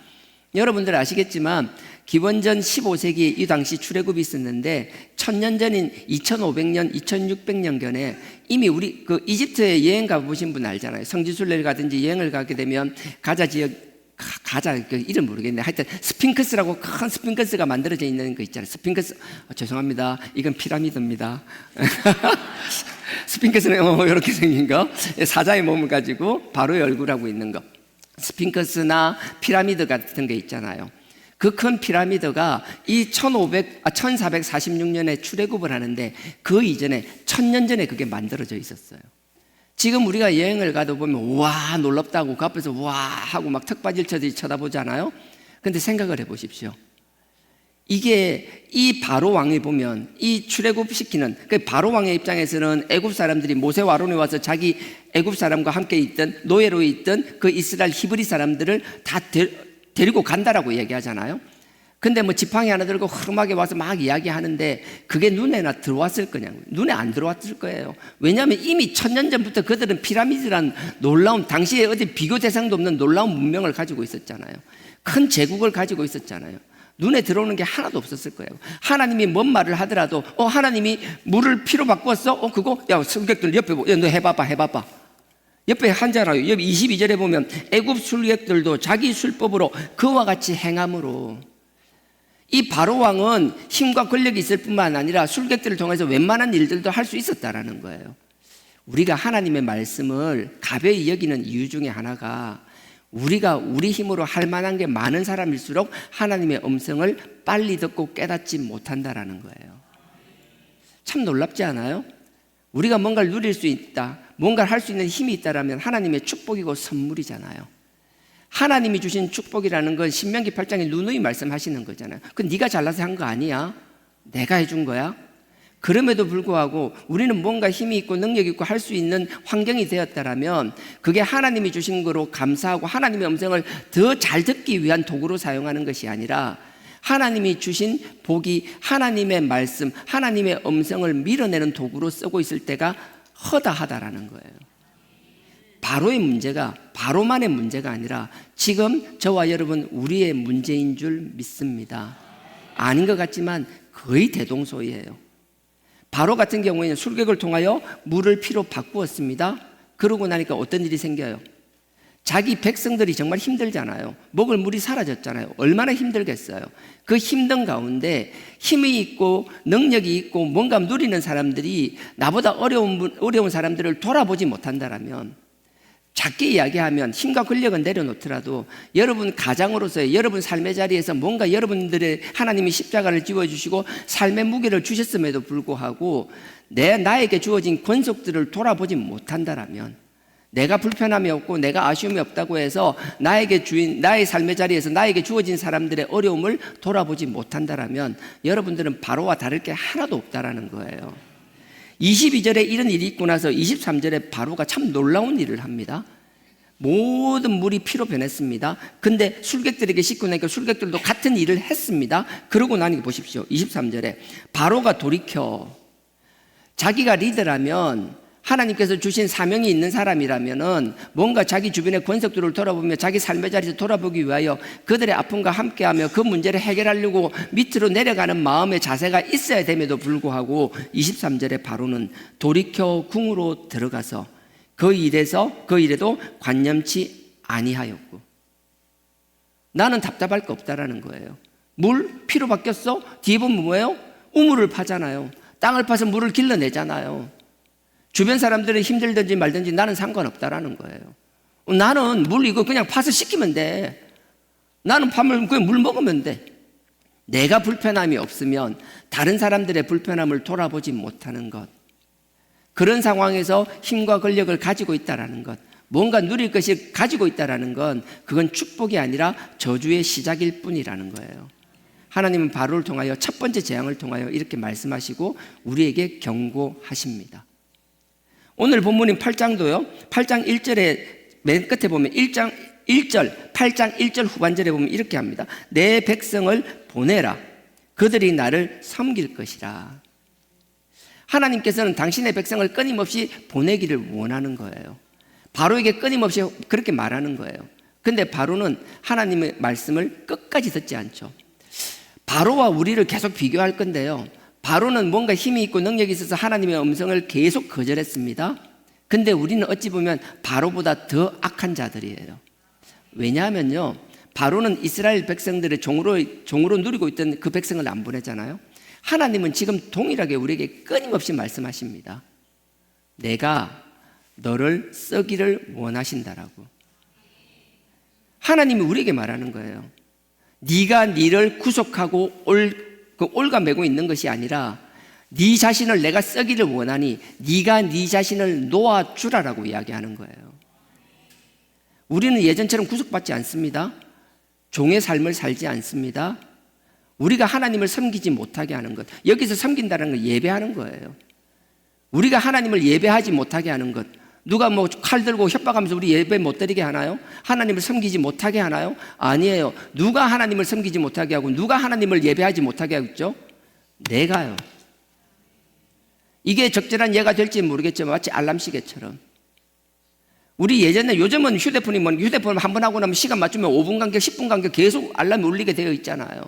여러분들 아시겠지만 기원전 15세기 이 당시 출애굽이 있었는데 1000년 전인 2500년, 2600년경에 이미 우리 그 이집트에 여행 가보신 분 알잖아요. 성지순례를 가든지 여행을 가게 되면 가자 지역, 가자 그 이름 모르겠네. 하여튼 스핑크스라고 큰 스핑크스가 만들어져 있는 거 있잖아요. 스핑크스, 죄송합니다. 이건 피라미드입니다. 스핑크스는 이렇게 생긴 거, 사자의 몸을 가지고 바로의 얼굴하고 있는 거, 스핑크스나 피라미드 같은 게 있잖아요. 그 큰 피라미드가 이 1446년에 출애굽을 하는데 그 이전에 1000년 전에 그게 만들어져 있었어요. 지금 우리가 여행을 가도 보면 와 놀랍다고 그 앞에서 와 하고 막 턱받이를 쳐다보잖아요. 근데 생각을 해보십시오. 이게 이 바로 왕이 보면 이 출애굽시키는 그 바로 왕의 입장에서는 애굽 사람들이 모세와 아론이 와서 자기 애굽 사람과 함께 있던 노예로 있던 그 이스라엘 히브리 사람들을 다 데리고 간다라고 얘기하잖아요. 근데 뭐 지팡이 하나 들고 흐름하게 와서 막 이야기하는데 그게 눈에나 들어왔을 거냐고요. 눈에 안 들어왔을 거예요. 왜냐하면 이미 1000년 전부터 그들은 피라미드란 놀라운, 당시에 어디 비교 대상도 없는 놀라운 문명을 가지고 있었잖아요. 큰 제국을 가지고 있었잖아요. 눈에 들어오는 게 하나도 없었을 거예요. 하나님이 뭔 말을 하더라도 하나님이 물을 피로 바꾸었어? 그거 야 술객들 옆에 너 해봐봐. 옆에 한자라요. 여기 22절에 보면 애굽 술객들도 자기 술법으로 그와 같이 행함으로, 이 바로 왕은 힘과 권력이 있을 뿐만 아니라 술객들을 통해서 웬만한 일들도 할 수 있었다라는 거예요. 우리가 하나님의 말씀을 가벼이 여기는 이유 중에 하나가 우리가 우리 힘으로 할 만한 게 많은 사람일수록 하나님의 음성을 빨리 듣고 깨닫지 못한다라는 거예요. 참 놀랍지 않아요? 우리가 뭔가를 누릴 수 있다, 뭔가를 할 수 있는 힘이 있다라면 하나님의 축복이고 선물이잖아요. 하나님이 주신 축복이라는 건 신명기 8장에 누누이 말씀하시는 거잖아요. 그건 네가 잘나서 한 거 아니야. 내가 해준 거야. 그럼에도 불구하고 우리는 뭔가 힘이 있고 능력이 있고 할 수 있는 환경이 되었다라면 그게 하나님이 주신 거로 감사하고 하나님의 음성을 더 잘 듣기 위한 도구로 사용하는 것이 아니라 하나님이 주신 복이 하나님의 말씀, 하나님의 음성을 밀어내는 도구로 쓰고 있을 때가 허다하다라는 거예요. 바로의 문제가 바로만의 문제가 아니라 지금 저와 여러분 우리의 문제인 줄 믿습니다. 아닌 것 같지만 거의 대동소이해요. 바로 같은 경우에는 술객을 통하여 물을 피로 바꾸었습니다. 그러고 나니까 어떤 일이 생겨요? 자기 백성들이 정말 힘들잖아요. 먹을 물이 사라졌잖아요. 얼마나 힘들겠어요. 그 힘든 가운데 힘이 있고 능력이 있고 뭔가 누리는 사람들이 나보다 어려운 사람들을 돌아보지 못한다라면, 작게 이야기하면 힘과 권력은 내려놓더라도 여러분 가장으로서의 여러분 삶의 자리에서 뭔가 여러분들의 하나님이 십자가를 지워주시고 삶의 무게를 주셨음에도 불구하고 나에게 주어진 권속들을 돌아보지 못한다라면, 내가 불편함이 없고 내가 아쉬움이 없다고 해서 나의 삶의 자리에서 나에게 주어진 사람들의 어려움을 돌아보지 못한다라면 여러분들은 바로와 다를 게 하나도 없다라는 거예요. 22절에 이런 일이 있고 나서 23절에 바로가 참 놀라운 일을 합니다. 모든 물이 피로 변했습니다. 근데 술객들에게 씻고 나니까 술객들도 같은 일을 했습니다. 그러고 나니까 보십시오. 23절에 바로가 돌이켜, 자기가 리더라면 하나님께서 주신 사명이 있는 사람이라면은 뭔가 자기 주변의 권속들을 돌아보며 자기 삶의 자리에서 돌아보기 위하여 그들의 아픔과 함께하며 그 문제를 해결하려고 밑으로 내려가는 마음의 자세가 있어야 됨에도 불구하고 23절에 바로는 돌이켜 궁으로 들어가서 그 일에도 관념치 아니하였고, 나는 답답할 거 없다라는 거예요. 물 피로 바뀌었어? 뒤에 보면 뭐예요? 우물을 파잖아요. 땅을 파서 물을 길러내잖아요. 주변 사람들이 힘들든지 말든지 나는 상관없다라는 거예요. 나는 물 이거 그냥 파서 씻기면 돼. 나는 파면 그냥 물 먹으면 돼. 내가 불편함이 없으면 다른 사람들의 불편함을 돌아보지 못하는 것. 그런 상황에서 힘과 권력을 가지고 있다라는 것, 뭔가 누릴 것이 가지고 있다라는 건 그건 축복이 아니라 저주의 시작일 뿐이라는 거예요. 하나님은 바로를 통하여 첫 번째 재앙을 통하여 이렇게 말씀하시고 우리에게 경고하십니다. 오늘 본문인 8장도요. 8장 1절에 맨 끝에 보면 8장 1절 후반절에 보면 이렇게 합니다. 내 백성을 보내라. 그들이 나를 섬길 것이라. 하나님께서는 당신의 백성을 끊임없이 보내기를 원하는 거예요. 바로에게 끊임없이 그렇게 말하는 거예요. 근데 바로는 하나님의 말씀을 끝까지 듣지 않죠. 바로와 우리를 계속 비교할 건데요. 바로는 뭔가 힘이 있고 능력이 있어서 하나님의 음성을 계속 거절했습니다. 근데 우리는 어찌 보면 바로보다 더 악한 자들이에요. 왜냐하면요, 바로는 이스라엘 백성들의 종으로 누리고 있던 그 백성을 안 보내잖아요. 하나님은 지금 동일하게 우리에게 끊임없이 말씀하십니다. 내가 너를 쓰기를 원하신다라고. 하나님이 우리에게 말하는 거예요. 네가 네를 구속하고 올가매고 있는 것이 아니라 네 자신을 내가 쓰기를 원하니 네가 네 자신을 놓아주라라고 이야기하는 거예요. 우리는 예전처럼 구속받지 않습니다. 종의 삶을 살지 않습니다. 우리가 하나님을 섬기지 못하게 하는 것, 여기서 섬긴다는 건 예배하는 거예요. 우리가 하나님을 예배하지 못하게 하는 것, 누가 뭐 칼 들고 협박하면서 우리 예배 못 드리게 하나요? 하나님을 섬기지 못하게 하나요? 아니에요. 누가 하나님을 섬기지 못하게 하고 누가 하나님을 예배하지 못하게 하겠죠? 내가요. 이게 적절한 예가 될지 모르겠지만 마치 알람시계처럼 우리 요즘은 휴대폰 한 번 하고 나면 시간 맞추면 5분 간격 10분 간격 계속 알람이 울리게 되어 있잖아요.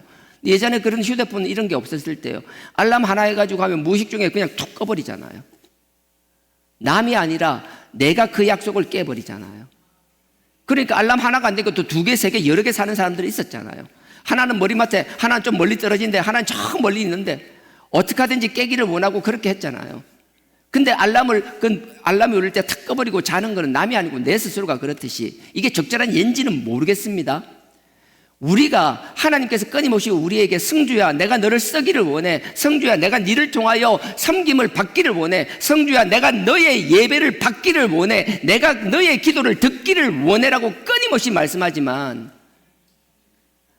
예전에 그런 휴대폰 이런 게 없었을 때요, 알람 하나 해가지고 하면 무의식 중에 그냥 툭 꺼버리잖아요. 남이 아니라 내가 그 약속을 깨버리잖아요. 그러니까 알람 하나가 안 되고 또 2개, 3개, 여러 개 사는 사람들이 있었잖아요. 하나는 머리맡에, 하나는 좀 멀리 떨어진데, 하나는 저 멀리 있는데 어떻게 하든지 깨기를 원하고 그렇게 했잖아요. 근데 알람이 울릴 때 탁 꺼버리고 자는 거는 남이 아니고 내 스스로가 그렇듯이 이게 적절한 예인지는 모르겠습니다. 우리가 하나님께서 끊임없이 우리에게 성주야 내가 너를 쓰기를 원해, 성주야 내가 너를 통하여 섬김을 받기를 원해, 성주야 내가 너의 예배를 받기를 원해, 내가 너의 기도를 듣기를 원해라고 끊임없이 말씀하지만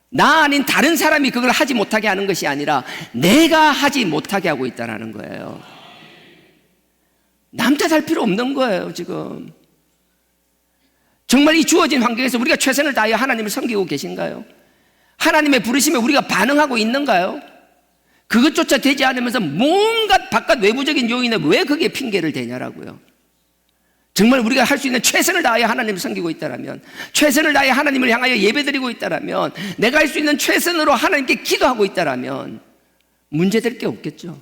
나 아닌 다른 사람이 그걸 하지 못하게 하는 것이 아니라 내가 하지 못하게 하고 있다는 거예요. 남 탓할 필요 없는 거예요. 지금 정말 이 주어진 환경에서 우리가 최선을 다하여 하나님을 섬기고 계신가요? 하나님의 부르심에 우리가 반응하고 있는가요? 그것조차 되지 않으면서 뭔가 바깥 외부적인 요인에 왜 그게 핑계를 대냐라고요. 정말 우리가 할 수 있는 최선을 다하여 하나님을 섬기고 있다면, 최선을 다하여 하나님을 향하여 예배드리고 있다면, 내가 할 수 있는 최선으로 하나님께 기도하고 있다면 문제될 게 없겠죠.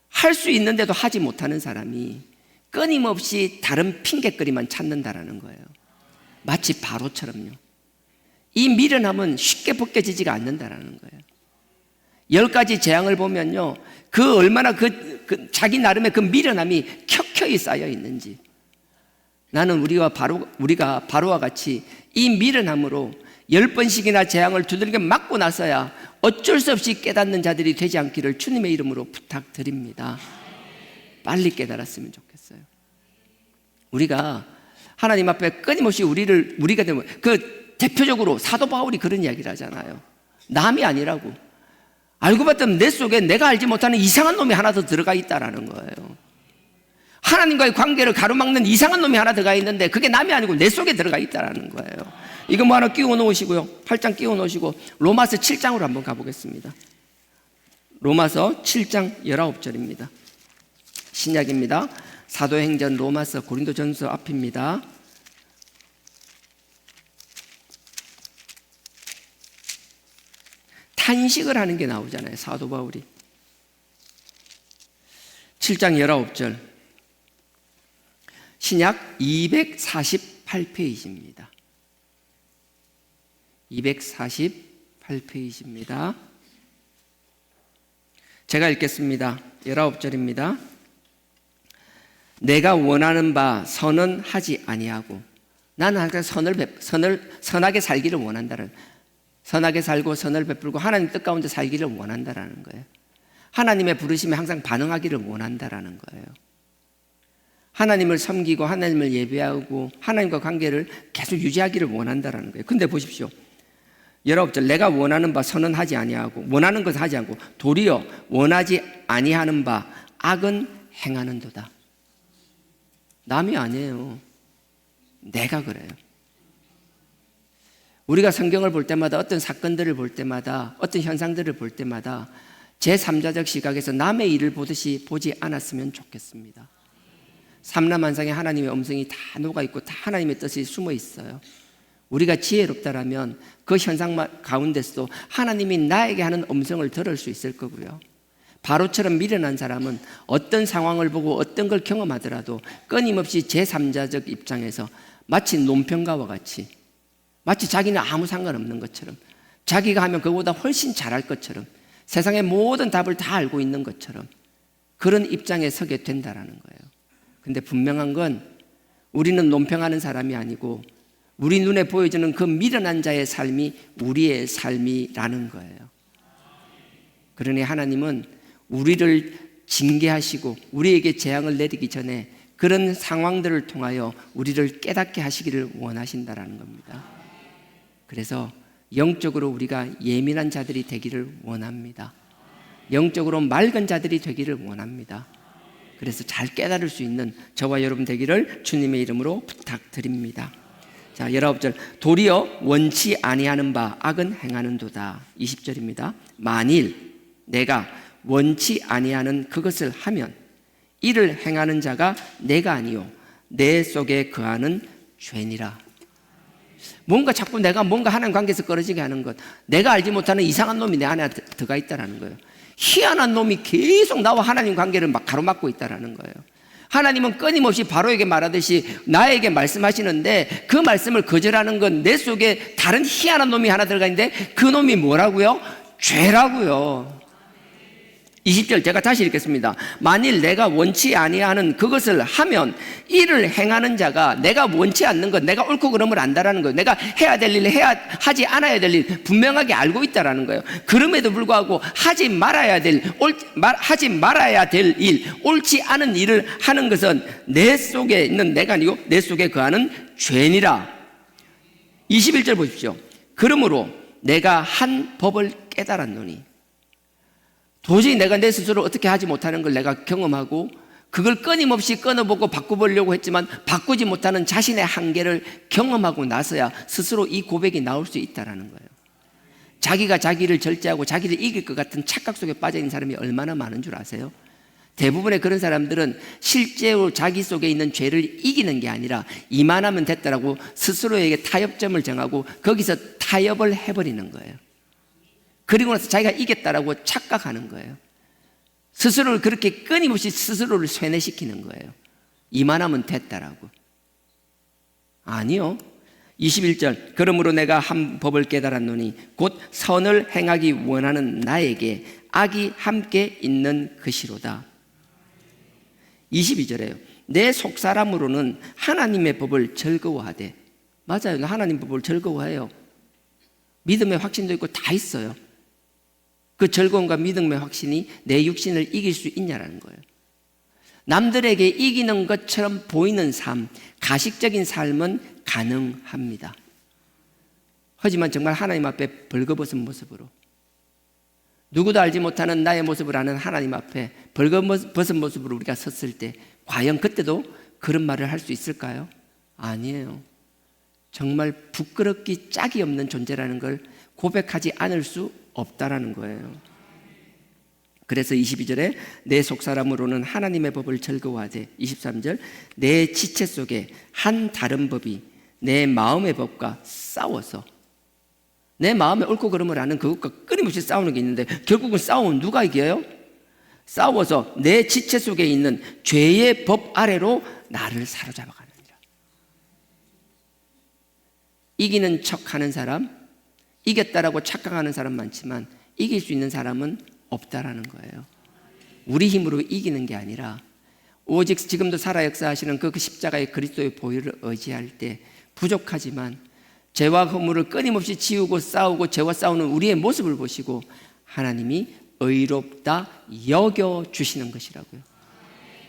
할 수 있는데도 하지 못하는 사람이 끊임없이 다른 핑계거리만 찾는다라는 거예요. 마치 바로처럼요. 이 미련함은 쉽게 벗겨지지가 않는다라는 거예요. 10가지 재앙을 보면요, 그 얼마나 자기 나름의 그 미련함이 켜켜이 쌓여 있는지. 나는 우리가 바로와 같이 이 미련함으로 10번씩이나 재앙을 두들겨 맞고 나서야 어쩔 수 없이 깨닫는 자들이 되지 않기를 주님의 이름으로 부탁드립니다. 빨리 깨달았으면 좋겠어요. 우리가 하나님 앞에 끊임없이 우리가 되면, 대표적으로 사도 바울이 그런 이야기를 하잖아요. 남이 아니라고. 알고 봤더니 내 속에 내가 알지 못하는 이상한 놈이 하나 더 들어가 있다라는 거예요. 하나님과의 관계를 가로막는 이상한 놈이 하나 들어가 있는데 그게 남이 아니고 내 속에 들어가 있다라는 거예요. 이거 뭐 하나 끼워 놓으시고요. 8장 끼워 놓으시고 로마서 7장으로 한번 가보겠습니다. 로마서 7장 19절입니다. 신약입니다. 사도행전, 로마서, 고린도전서 앞입니다. 탄식을 하는 게 나오잖아요. 사도 바울이. 7장 19절. 신약 248페이지입니다. 248페이지입니다. 제가 읽겠습니다. 19절입니다. 내가 원하는 바 선은 하지 아니하고, 나는 항상 선하게 살기를 원한다는, 선하게 살고 선을 베풀고 하나님 뜻 가운데 살기를 원한다라는 거예요. 하나님의 부르심에 항상 반응하기를 원한다라는 거예요. 하나님을 섬기고 하나님을 예배하고 하나님과 관계를 계속 유지하기를 원한다라는 거예요. 근데 보십시오. 19절, 내가 원하는 바 선은 하지 아니하고, 원하는 것을 하지 않고 도리어 원하지 아니하는 바 악은 행하는도다. 남이 아니에요. 내가 그래요. 우리가 성경을 볼 때마다, 어떤 사건들을 볼 때마다, 어떤 현상들을 볼 때마다 제3자적 시각에서 남의 일을 보듯이 보지 않았으면 좋겠습니다. 삼라만상에 하나님의 음성이 다 녹아있고 다 하나님의 뜻이 숨어 있어요. 우리가 지혜롭다라면 그 현상 가운데서도 하나님이 나에게 하는 음성을 들을 수 있을 거고요. 바로처럼 미련한 사람은 어떤 상황을 보고 어떤 걸 경험하더라도 끊임없이 제3자적 입장에서 마치 논평가와 같이, 마치 자기는 아무 상관없는 것처럼, 자기가 하면 그보다 훨씬 잘할 것처럼, 세상의 모든 답을 다 알고 있는 것처럼 그런 입장에 서게 된다라는 거예요. 근데 분명한 건 우리는 논평하는 사람이 아니고 우리 눈에 보여지는 그 미련한 자의 삶이 우리의 삶이라는 거예요. 그러니 하나님은 우리를 징계하시고 우리에게 재앙을 내리기 전에 그런 상황들을 통하여 우리를 깨닫게 하시기를 원하신다라는 겁니다. 그래서 영적으로 우리가 예민한 자들이 되기를 원합니다. 영적으로 맑은 자들이 되기를 원합니다. 그래서 잘 깨달을 수 있는 저와 여러분 되기를 주님의 이름으로 부탁드립니다. 자, 19절, 도리어 원치 아니하는 바 악은 행하는도다. 20절입니다. 만일 내가 원치 아니하는 그것을 하면 이를 행하는 자가 내가 아니요 내 속에 거하는 죄니라. 뭔가 자꾸 내가 뭔가 하는 관계에서 끊어지게 하는 것, 내가 알지 못하는 이상한 놈이 내 안에 들어가 있다는 거예요. 희한한 놈이 계속 나와 하나님 관계를 막 가로막고 있다는 거예요. 하나님은 끊임없이 바로에게 말하듯이 나에게 말씀하시는데 그 말씀을 거절하는 건 내 속에 다른 희한한 놈이 하나 들어가 있는데 그 놈이 뭐라고요? 죄라고요. 20절 제가 다시 읽겠습니다. 만일 내가 원치 아니하는 그것을 하면 이를 행하는 자가, 내가 원치 않는 것, 내가 옳고 그름을 안다라는 거예요. 내가 해야 될 일, 하지 않아야 될 일 분명하게 알고 있다라는 거예요. 그럼에도 불구하고 하지 말아야 될 일, 옳지 않은 일을 하는 것은 내 속에 있는 내가 아니고 내 속에 거하는 죄니라. 21절 보십시오. 그러므로 내가 한 법을 깨달았노니, 도저히 내가 내 스스로 어떻게 하지 못하는 걸 내가 경험하고 그걸 끊임없이 끊어보고 바꿔보려고 했지만 바꾸지 못하는 자신의 한계를 경험하고 나서야 스스로 이 고백이 나올 수 있다는 거예요. 자기가 자기를 절제하고 자기를 이길 것 같은 착각 속에 빠져있는 사람이 얼마나 많은 줄 아세요? 대부분의 그런 사람들은 실제로 자기 속에 있는 죄를 이기는 게 아니라 이만하면 됐다라고 스스로에게 타협점을 정하고 거기서 타협을 해버리는 거예요. 그리고 나서 자기가 이겼다라고 착각하는 거예요. 스스로를 그렇게 끊임없이 스스로를 쇠뇌시키는 거예요. 이만하면 됐다라고. 아니요. 21절, 그러므로 내가 한 법을 깨달았노니 곧 선을 행하기 원하는 나에게 악이 함께 있는 것이로다. 22절에요. 내 속사람으로는 하나님의 법을 즐거워하되, 맞아요. 하나님 법을 즐거워해요. 믿음의 확신도 있고 다 있어요. 그 즐거움과 믿음의 확신이 내 육신을 이길 수 있냐라는 거예요. 남들에게 이기는 것처럼 보이는 삶, 가식적인 삶은 가능합니다. 하지만 정말 하나님 앞에 벌거벗은 모습으로, 누구도 알지 못하는 나의 모습을 아는 하나님 앞에 벌거벗은 모습으로 우리가 섰을 때 과연 그때도 그런 말을 할 수 있을까요? 아니에요. 정말 부끄럽기 짝이 없는 존재라는 걸 고백하지 않을 수 없다라는 거예요. 그래서 22절에 내 속사람으로는 하나님의 법을 즐거워하되, 23절 내 지체 속에 한 다른 법이 내 마음의 법과 싸워서, 내 마음의 옳고 그름을 아는 그것과 끊임없이 싸우는 게 있는데 결국은 싸우면 누가 이겨요? 싸워서 내 지체 속에 있는 죄의 법 아래로 나를 사로잡아 가느니라. 이기는 척하는 사람, 이겼다라고 착각하는 사람 많지만 이길 수 있는 사람은 없다라는 거예요. 우리 힘으로 이기는 게 아니라 오직 지금도 살아 역사하시는 그 십자가의 그리스도의 보혈을 의지할 때 부족하지만 죄와 허물을 끊임없이 지우고 싸우고 죄와 싸우는 우리의 모습을 보시고 하나님이 의롭다 여겨주시는 것이라고요.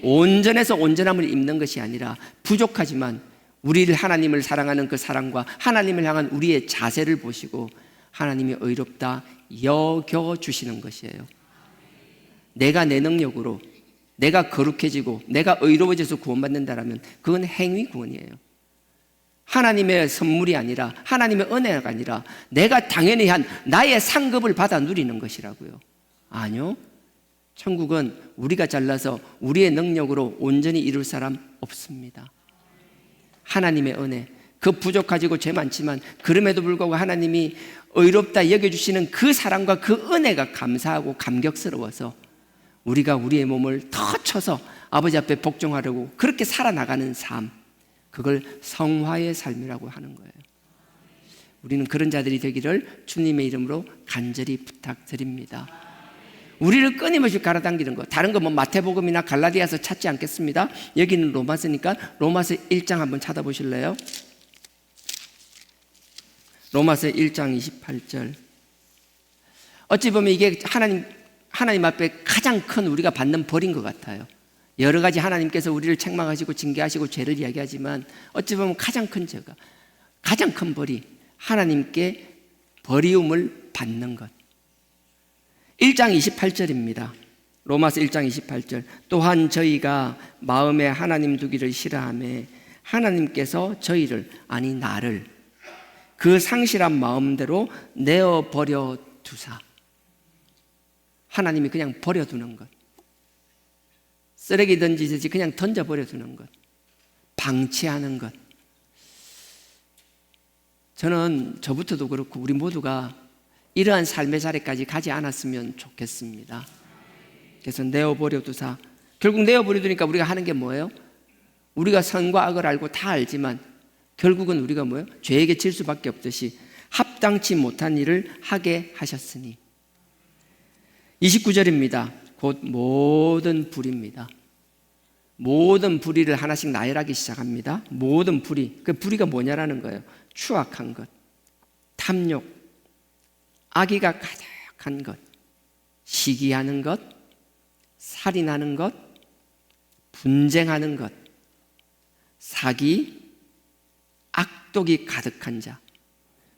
온전해서 온전함을 입는 것이 아니라 부족하지만 우리를 하나님을 사랑하는 그 사랑과 하나님을 향한 우리의 자세를 보시고 하나님이 의롭다 여겨주시는 것이에요. 내가 내 능력으로 내가 거룩해지고 내가 의로워져서 구원받는다라면 그건 행위 구원이에요. 하나님의 선물이 아니라 하나님의 은혜가 아니라 내가 당연히 한 나의 상급을 받아 누리는 것이라고요. 아니요. 천국은 우리가 잘나서 우리의 능력으로 온전히 이룰 사람 없습니다. 하나님의 은혜, 그 부족하지고 죄 많지만 그럼에도 불구하고 하나님이 의롭다 여겨주시는 그 사랑과 그 은혜가 감사하고 감격스러워서 우리가 우리의 몸을 더 쳐서 아버지 앞에 복종하려고 그렇게 살아나가는 삶, 그걸 성화의 삶이라고 하는 거예요. 우리는 그런 자들이 되기를 주님의 이름으로 간절히 부탁드립니다. 우리를 끊임없이 갈아당기는 것, 다른 거 뭐 마태복음이나 갈라디아서 찾지 않겠습니다. 여기는 로마서니까 로마서 1장 한번 찾아보실래요? 로마서 1장 28절. 어찌 보면 이게 하나님 앞에 가장 큰 우리가 받는 벌인 것 같아요. 여러 가지 하나님께서 우리를 책망하시고 징계하시고 죄를 이야기하지만 어찌 보면 가장 큰 죄가, 가장 큰 벌이 하나님께 버리움을 받는 것. 1장 28절입니다. 로마서 1장 28절. 또한 저희가 마음에 하나님 두기를 싫어하며 하나님께서 저희를, 아니 나를 그 상실한 마음대로 내어버려 두사. 하나님이 그냥 버려두는 것, 쓰레기 던지듯이 그냥 던져버려두는 것, 방치하는 것. 저는 저부터도 그렇고 우리 모두가 이러한 삶의 자리까지 가지 않았으면 좋겠습니다. 그래서 내어버려두사. 결국 내어버려두니까 우리가 하는 게 뭐예요? 우리가 선과 악을 알고 다 알지만 결국은 우리가 뭐예요? 죄에게 질 수밖에 없듯이 합당치 못한 일을 하게 하셨으니. 29절입니다. 곧 모든 불의입니다. 모든 불의를 하나씩 나열하기 시작합니다. 모든 불의. 그 불의가 뭐냐라는 거예요. 추악한 것, 탐욕, 악의가 가득한 것, 시기하는 것, 살인하는 것, 분쟁하는 것, 사기, 악독이 가득한 자,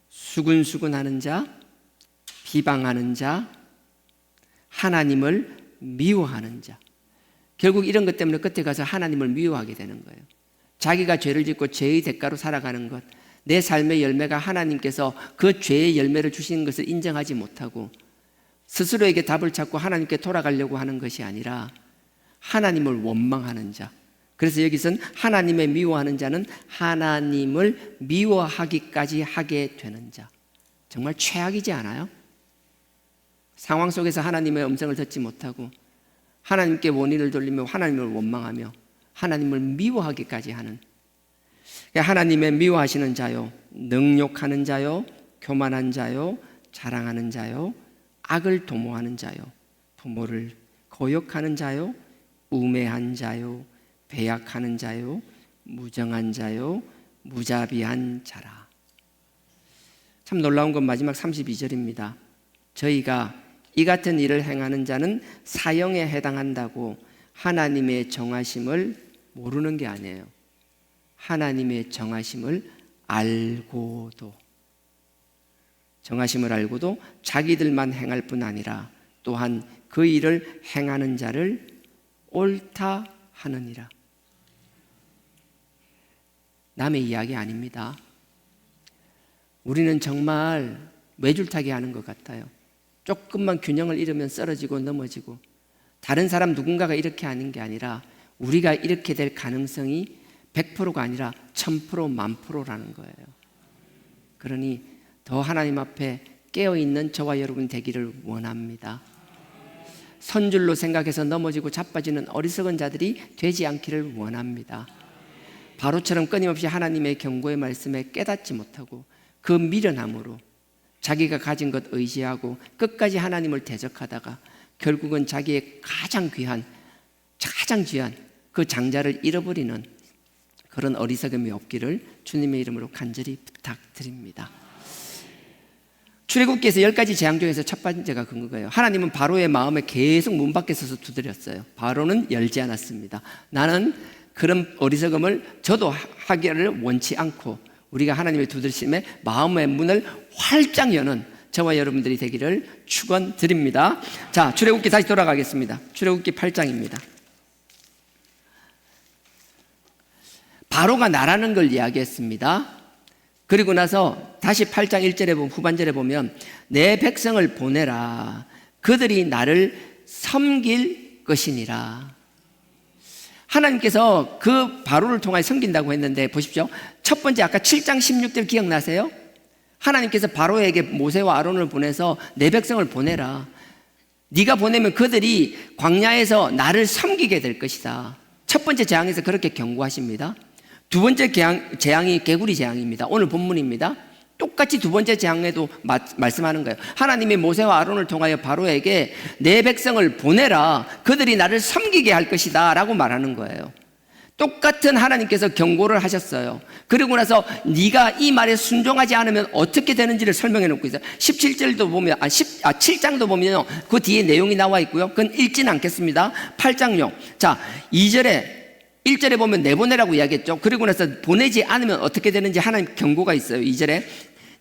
수근수근하는 자, 비방하는 자, 하나님을 미워하는 자. 결국 이런 것 때문에 끝에 가서 하나님을 미워하게 되는 거예요. 자기가 죄를 짓고 죄의 대가로 살아가는 것, 내 삶의 열매가 하나님께서 그 죄의 열매를 주시는 것을 인정하지 못하고 스스로에게 답을 찾고 하나님께 돌아가려고 하는 것이 아니라 하나님을 원망하는 자. 그래서 여기선 하나님의 미워하는 자는 하나님을 미워하기까지 하게 되는 자. 정말 최악이지 않아요? 상황 속에서 하나님의 음성을 듣지 못하고 하나님께 원인을 돌리며 하나님을 원망하며 하나님을 미워하기까지 하는, 하나님의 미워하시는 자요, 능욕하는 자요, 교만한 자요, 자랑하는 자요, 악을 도모하는 자요, 부모를 거역하는 자요, 우매한 자요, 배약하는 자요, 무정한 자요, 무자비한 자라. 참 놀라운 건 마지막 32절입니다. 저희가 이 같은 일을 행하는 자는 사형에 해당한다고 하나님의 정하심을 모르는 게 아니에요. 하나님의 정하심을 알고도, 정하심을 알고도 자기들만 행할 뿐 아니라 또한 그 일을 행하는 자를 옳다 하느니라. 남의 이야기 아닙니다. 우리는 정말 외줄타기 하는 것 같아요. 조금만 균형을 잃으면 쓰러지고 넘어지고, 다른 사람 누군가가 이렇게 하는 게 아니라 우리가 이렇게 될 가능성이 100%가 아니라 1000%, 10,000%라는 거예요. 그러니 더 하나님 앞에 깨어있는 저와 여러분 되기를 원합니다. 선줄로 생각해서 넘어지고 자빠지는 어리석은 자들이 되지 않기를 원합니다. 바로처럼 끊임없이 하나님의 경고의 말씀에 깨닫지 못하고 그 미련함으로 자기가 가진 것 의지하고 끝까지 하나님을 대적하다가 결국은 자기의 가장 귀한 그 장자를 잃어버리는 그런 어리석음이 없기를 주님의 이름으로 간절히 부탁드립니다. 출애굽기에서 10가지 재앙 중에서 첫 번째가 그거예요. 하나님은 바로의 마음에 계속 문 밖에 서서 두드렸어요. 바로는 열지 않았습니다. 나는 그런 어리석음을 저도 하기를 원치 않고 우리가 하나님의 두드리심에 마음의 문을 활짝 여는 저와 여러분들이 되기를 축원드립니다. 자, 출애굽기 다시 돌아가겠습니다. 출애굽기 8장입니다. 바로가 나라는 걸 이야기했습니다. 그리고 나서 다시 8장 1절에 보면, 후반절에 보면 내 백성을 보내라. 그들이 나를 섬길 것이니라. 하나님께서 그 바로를 통하여 섬긴다고 했는데 보십시오. 첫 번째 아까 7장 16절 기억나세요? 하나님께서 바로에게 모세와 아론을 보내서 내 백성을 보내라. 네가 보내면 그들이 광야에서 나를 섬기게 될 것이다. 첫 번째 재앙에서 그렇게 경고하십니다. 두 번째 재앙이 개구리 재앙입니다. 오늘 본문입니다. 똑같이 두 번째 재앙에도 말씀하는 거예요. 하나님이 모세와 아론을 통하여 바로에게 내 백성을 보내라. 그들이 나를 섬기게 할 것이다 라고 말하는 거예요. 똑같은 하나님께서 경고를 하셨어요. 그리고 나서 네가 이 말에 순종하지 않으면 어떻게 되는지를 설명해 놓고 있어요. 17절도 보면 7장도 보면요, 그 뒤에 내용이 나와 있고요. 그건 읽지는 않겠습니다. 8장요. 자, 1절에 보면 내보내라고 이야기했죠. 그리고 나서 보내지 않으면 어떻게 되는지 하나님 경고가 있어요. 2절에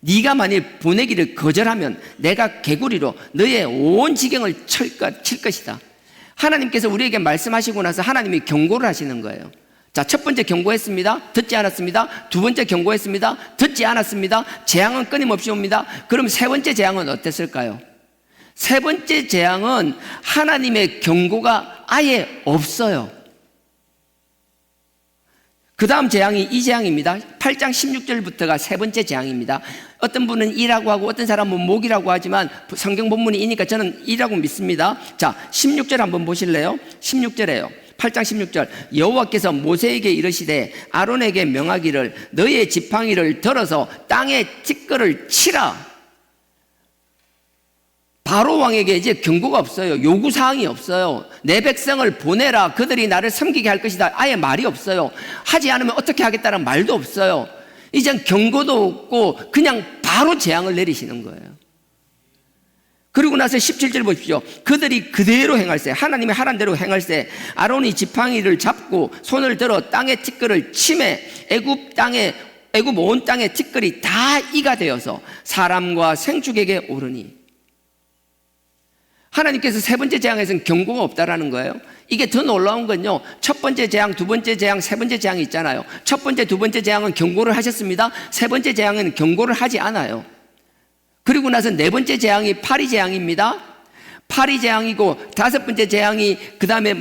네가 만일 보내기를 거절하면 내가 개구리로 너의 온 지경을 칠 것이다. 하나님께서 우리에게 말씀하시고 나서 하나님이 경고를 하시는 거예요. 자, 첫 번째 경고했습니다. 듣지 않았습니다. 두 번째 경고했습니다. 듣지 않았습니다. 재앙은 끊임없이 옵니다. 그럼 세 번째 재앙은 어땠을까요? 세 번째 재앙은 하나님의 경고가 아예 없어요. 그 다음 재앙이 이 재앙입니다. 8장 16절부터가 세 번째 재앙입니다. 어떤 분은 이라고 하고 어떤 사람은 목이라고 하지만 성경 본문이 이니까 저는 이라고 믿습니다. 자, 16절 한번 보실래요? 16절에요. 8장 16절 여호와께서 모세에게 이르시되 아론에게 명하기를 너의 지팡이를 들어서 땅에 티끌을 치라. 바로 왕에게 이제 경고가 없어요. 요구사항이 없어요. 내 백성을 보내라. 그들이 나를 섬기게 할 것이다. 아예 말이 없어요. 하지 않으면 어떻게 하겠다는 말도 없어요. 이젠 경고도 없고 그냥 바로 재앙을 내리시는 거예요. 그리고 나서 17절 보십시오. 그들이 그대로 행할세, 하나님이 하란 대로 행할세, 아론이 지팡이를 잡고 손을 들어 땅에 티끌을 치매 애굽 온 땅에 티끌이 다 이가 되어서 사람과 생축에게 오르니. 하나님께서 세 번째 재앙에서는 경고가 없다라는 거예요. 이게 더 놀라운 건요, 첫 번째 재앙, 두 번째 재앙, 세 번째 재앙이 있잖아요. 첫 번째, 두 번째 재앙은 경고를 하셨습니다. 세 번째 재앙은 경고를 하지 않아요. 그리고 나서 네 번째 재앙이 파리 재앙입니다. 파리 재앙이고, 다섯 번째 재앙이 그 다음에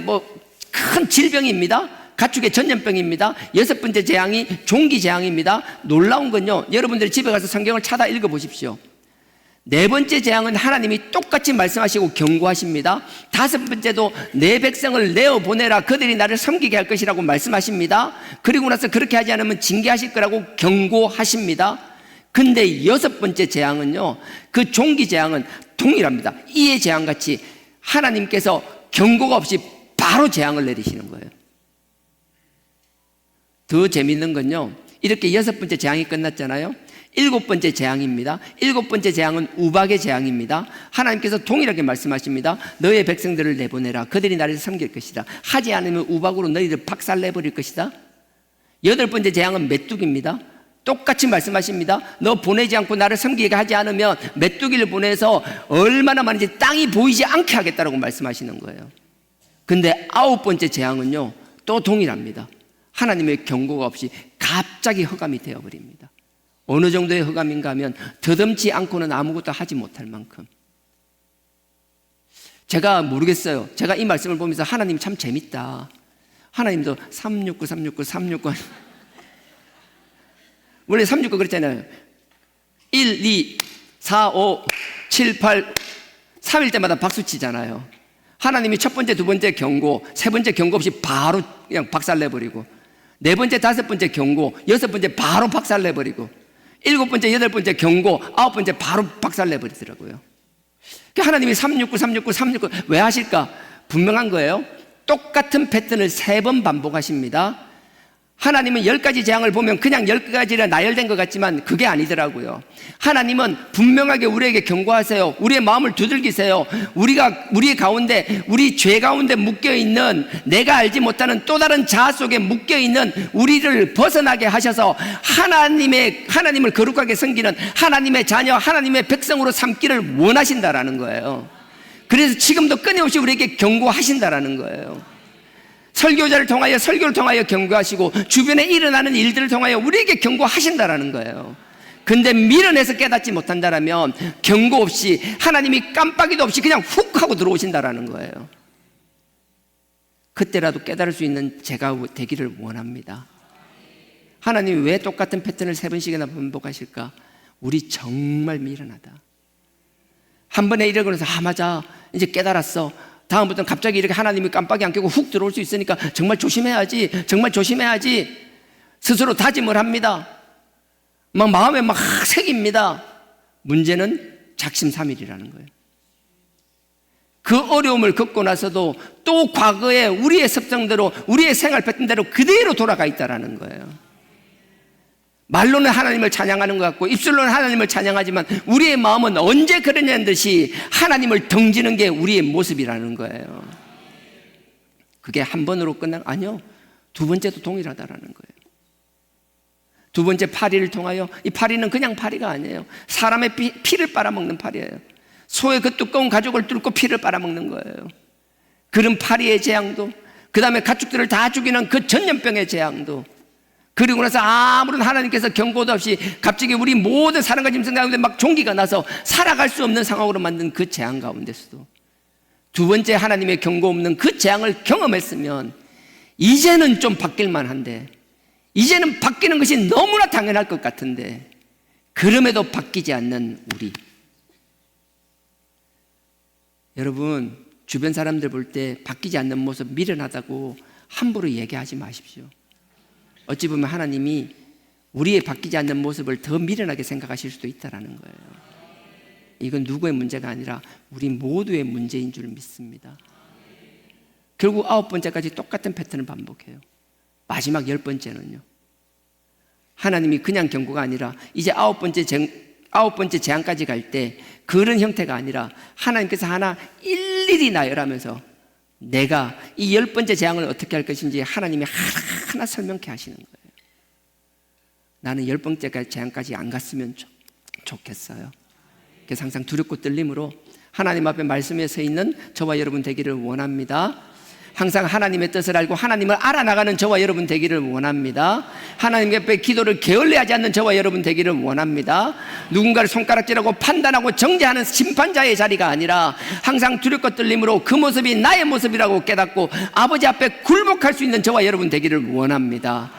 큰 질병입니다. 가축의 전염병입니다. 여섯 번째 재앙이 종기 재앙입니다. 놀라운 건요, 여러분들이 집에 가서 성경을 찾아 읽어보십시오. 네 번째 재앙은 하나님이 똑같이 말씀하시고 경고하십니다. 다섯 번째도 내 백성을 내어보내라. 그들이 나를 섬기게 할 것이라고 말씀하십니다. 그리고 나서 그렇게 하지 않으면 징계하실 거라고 경고하십니다. 근데 여섯 번째 재앙은요, 그 종기 재앙은 동일합니다. 이의 재앙같이 하나님께서 경고가 없이 바로 재앙을 내리시는 거예요. 더 재밌는 건요, 이렇게 여섯 번째 재앙이 끝났잖아요. 일곱 번째 재앙입니다. 일곱 번째 재앙은 우박의 재앙입니다. 하나님께서 동일하게 말씀하십니다. 너의 백성들을 내보내라. 그들이 나를 섬길 것이다. 하지 않으면 우박으로 너희를 박살내버릴 것이다. 여덟 번째 재앙은 메뚜기입니다. 똑같이 말씀하십니다. 너 보내지 않고 나를 섬기게 하지 않으면 메뚜기를 보내서 얼마나 많은지 땅이 보이지 않게 하겠다라고 말씀하시는 거예요. 근데 아홉 번째 재앙은요, 또 동일합니다. 하나님의 경고가 없이 갑자기 흑암이 되어버립니다. 어느 정도의 흑암인가 하면 더듬지 않고는 아무것도 하지 못할 만큼. 제가 모르겠어요. 제가 이 말씀을 보면서 하나님 참 재밌다. 하나님도 369 원래 369 그랬잖아요. 1, 2, 4, 5, 7, 8 3일 때마다 박수 치잖아요. 하나님이 첫 번째, 두 번째 경고, 세 번째 경고 없이 바로 그냥 박살내버리고, 네 번째, 다섯 번째 경고, 여섯 번째 바로 박살내버리고, 일곱 번째, 여덟 번째 경고, 아홉 번째 바로 박살내버리더라고요. 하나님이 369, 369, 369 왜 하실까? 분명한 거예요. 똑같은 패턴을 3번 반복하십니다. 하나님은 10가지 재앙을 보면 그냥 10가지라 나열된 것 같지만 그게 아니더라고요. 하나님은 분명하게 우리에게 경고하세요. 우리의 마음을 두들기세요. 우리의 가운데, 우리 죄 가운데 묶여있는, 내가 알지 못하는 또 다른 자아 속에 묶여있는 우리를 벗어나게 하셔서 하나님을 거룩하게 섬기는 하나님의 자녀, 하나님의 백성으로 삼기를 원하신다라는 거예요. 그래서 지금도 끊임없이 우리에게 경고하신다라는 거예요. 설교자를 통하여, 설교를 통하여 경고하시고 주변에 일어나는 일들을 통하여 우리에게 경고하신다라는 거예요. 근데 밀어내서 깨닫지 못한다라면 경고 없이, 하나님이 깜빡이도 없이 그냥 훅 하고 들어오신다라는 거예요. 그때라도 깨달을 수 있는 제가 되기를 원합니다. 하나님이 왜 똑같은 패턴을 3번씩이나 반복하실까? 우리 정말 미련하다. 한 번에 이러고 나서 맞아, 이제 깨달았어. 다음부터는 갑자기 이렇게 하나님이 깜빡이 안 켜고 훅 들어올 수 있으니까 정말 조심해야지, 정말 조심해야지 스스로 다짐을 합니다. 막 마음에 막 새깁니다. 문제는 작심삼일이라는 거예요. 그 어려움을 겪고 나서도 또 과거에 우리의 습성대로, 우리의 생활 패턴대로 그대로 돌아가 있다는 거예요. 말로는 하나님을 찬양하는 것 같고 입술로는 하나님을 찬양하지만 우리의 마음은 언제 그러냐는 듯이 하나님을 덩지는 게 우리의 모습이라는 거예요. 그게 한 번으로 아니요, 2번째도 동일하다라는 거예요. 2번째 파리를 통하여, 이 파리는 그냥 파리가 아니에요. 사람의 피를 빨아먹는 파리예요. 소의 그 두꺼운 가죽을 뚫고 피를 빨아먹는 거예요. 그런 파리의 재앙도, 그 다음에 가축들을 다 죽이는 그 전염병의 재앙도, 그리고 나서 아무런 하나님께서 경고도 없이 갑자기 우리 모든 사람과 짐승 가운데 막 종기가 나서 살아갈 수 없는 상황으로 만든 그 재앙 가운데서도 2번째 하나님의 경고 없는 그 재앙을 경험했으면 이제는 좀 바뀔만 한데, 이제는 바뀌는 것이 너무나 당연할 것 같은데 그럼에도 바뀌지 않는 우리. 여러분, 주변 사람들 볼 때 바뀌지 않는 모습 미련하다고 함부로 얘기하지 마십시오. 어찌 보면 하나님이 우리의 바뀌지 않는 모습을 더 미련하게 생각하실 수도 있다는 거예요. 이건 누구의 문제가 아니라 우리 모두의 문제인 줄 믿습니다. 결국 9번째까지 똑같은 패턴을 반복해요. 마지막 10번째는요, 하나님이 그냥 경고가 아니라 이제 9번째 재앙까지 갈 때 그런 형태가 아니라 하나님께서 하나 일일이 나열하면서 내가 이 10번째 재앙을 어떻게 할 것인지 하나님이 하나하나 설명케 하시는 거예요. 나는 10번째 재앙까지 안 갔으면 좋겠어요. 그래서 항상 두렵고 떨림으로 하나님 앞에 말씀에 서 있는 저와 여러분 되기를 원합니다. 항상 하나님의 뜻을 알고 하나님을 알아나가는 저와 여러분 되기를 원합니다. 하나님 앞에 기도를 게을리하지 않는 저와 여러분 되기를 원합니다. 누군가를 손가락질하고 판단하고 정죄하는 심판자의 자리가 아니라 항상 두렵고 떨림으로 그 모습이 나의 모습이라고 깨닫고 아버지 앞에 굴복할 수 있는 저와 여러분 되기를 원합니다.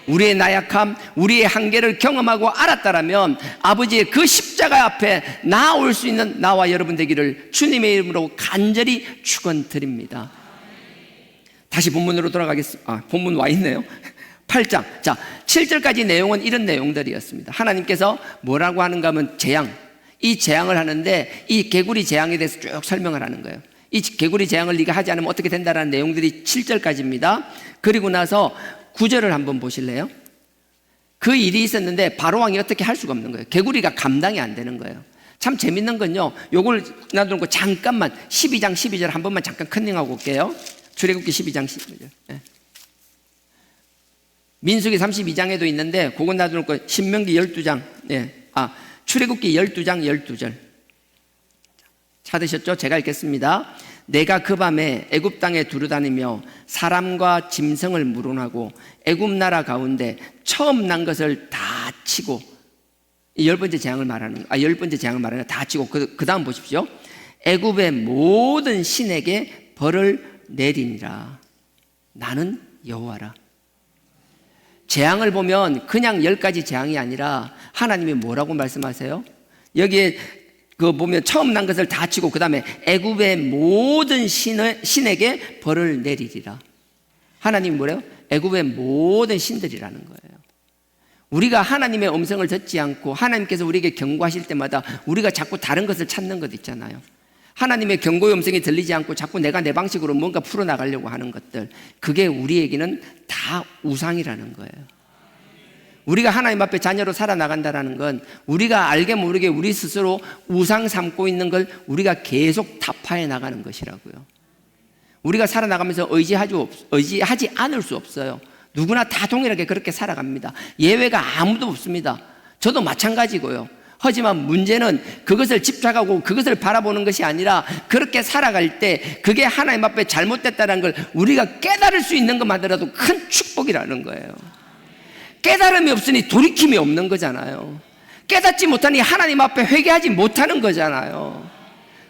우리의 나약함, 우리의 한계를 경험하고 알았다라면 아버지의 그 십자가 앞에 나올 수 있는 나와 여러분 되기를 주님의 이름으로 간절히 축원드립니다. 다시 본문으로 돌아가겠습니다. 본문 와 있네요. 8장. 자, 7절까지 내용은 이런 내용들이었습니다. 하나님께서 뭐라고 하는가 하면 재앙. 이 재앙을 하는데 이 개구리 재앙에 대해서 쭉 설명을 하는 거예요. 이 개구리 재앙을 네가 하지 않으면 어떻게 된다라는 내용들이 7절까지입니다. 그리고 나서 9절을 한번 보실래요? 그 일이 있었는데 바로왕이 어떻게 할 수가 없는 거예요. 개구리가 감당이 안 되는 거예요. 참 재밌는 건요, 요걸 놔두고 잠깐만 12장 12절 한 번만 잠깐 컨닝하고 올게요. 출애굽기 12장 12절. 네. 민수기 32장에도 있는데 그건 놔두고 신명기 12장. 네. 출애굽기 12장 12절. 찾으셨죠? 제가 읽겠습니다. 내가 그 밤에 애굽 땅에 두루다니며 사람과 짐승을 물어나고 애굽 나라 가운데 처음 난 것을 다 치고, 이 10번째 재앙을 말하는, 10번째 재앙을 말하는 다 치고 그 다음 보십시오. 애굽의 모든 신에게 벌을 내리니라. 나는 여호와라. 재앙을 보면 그냥 10가지 재앙이 아니라 하나님이 뭐라고 말씀하세요? 여기에 그 보면 처음 난 것을 다 치고 그 다음에 애굽의 모든 신에게 벌을 내리리라. 하나님이 뭐래요? 애굽의 모든 신들이라는 거예요. 우리가 하나님의 음성을 듣지 않고 하나님께서 우리에게 경고하실 때마다 우리가 자꾸 다른 것을 찾는 것 있잖아요. 하나님의 경고의 음성이 들리지 않고 자꾸 내가 내 방식으로 뭔가 풀어나가려고 하는 것들, 그게 우리에게는 다 우상이라는 거예요. 우리가 하나님 앞에 자녀로 살아나간다는 건 우리가 알게 모르게 우리 스스로 우상 삼고 있는 걸 우리가 계속 타파해 나가는 것이라고요. 우리가 살아나가면서 의지하지 않을 수 없어요. 누구나 다 동일하게 그렇게 살아갑니다. 예외가 아무도 없습니다. 저도 마찬가지고요. 하지만 문제는 그것을 집착하고 그것을 바라보는 것이 아니라 그렇게 살아갈 때 그게 하나님 앞에 잘못됐다는 걸 우리가 깨달을 수 있는 것만으로도 큰 축복이라는 거예요. 깨달음이 없으니 돌이킴이 없는 거잖아요. 깨닫지 못하니 하나님 앞에 회개하지 못하는 거잖아요.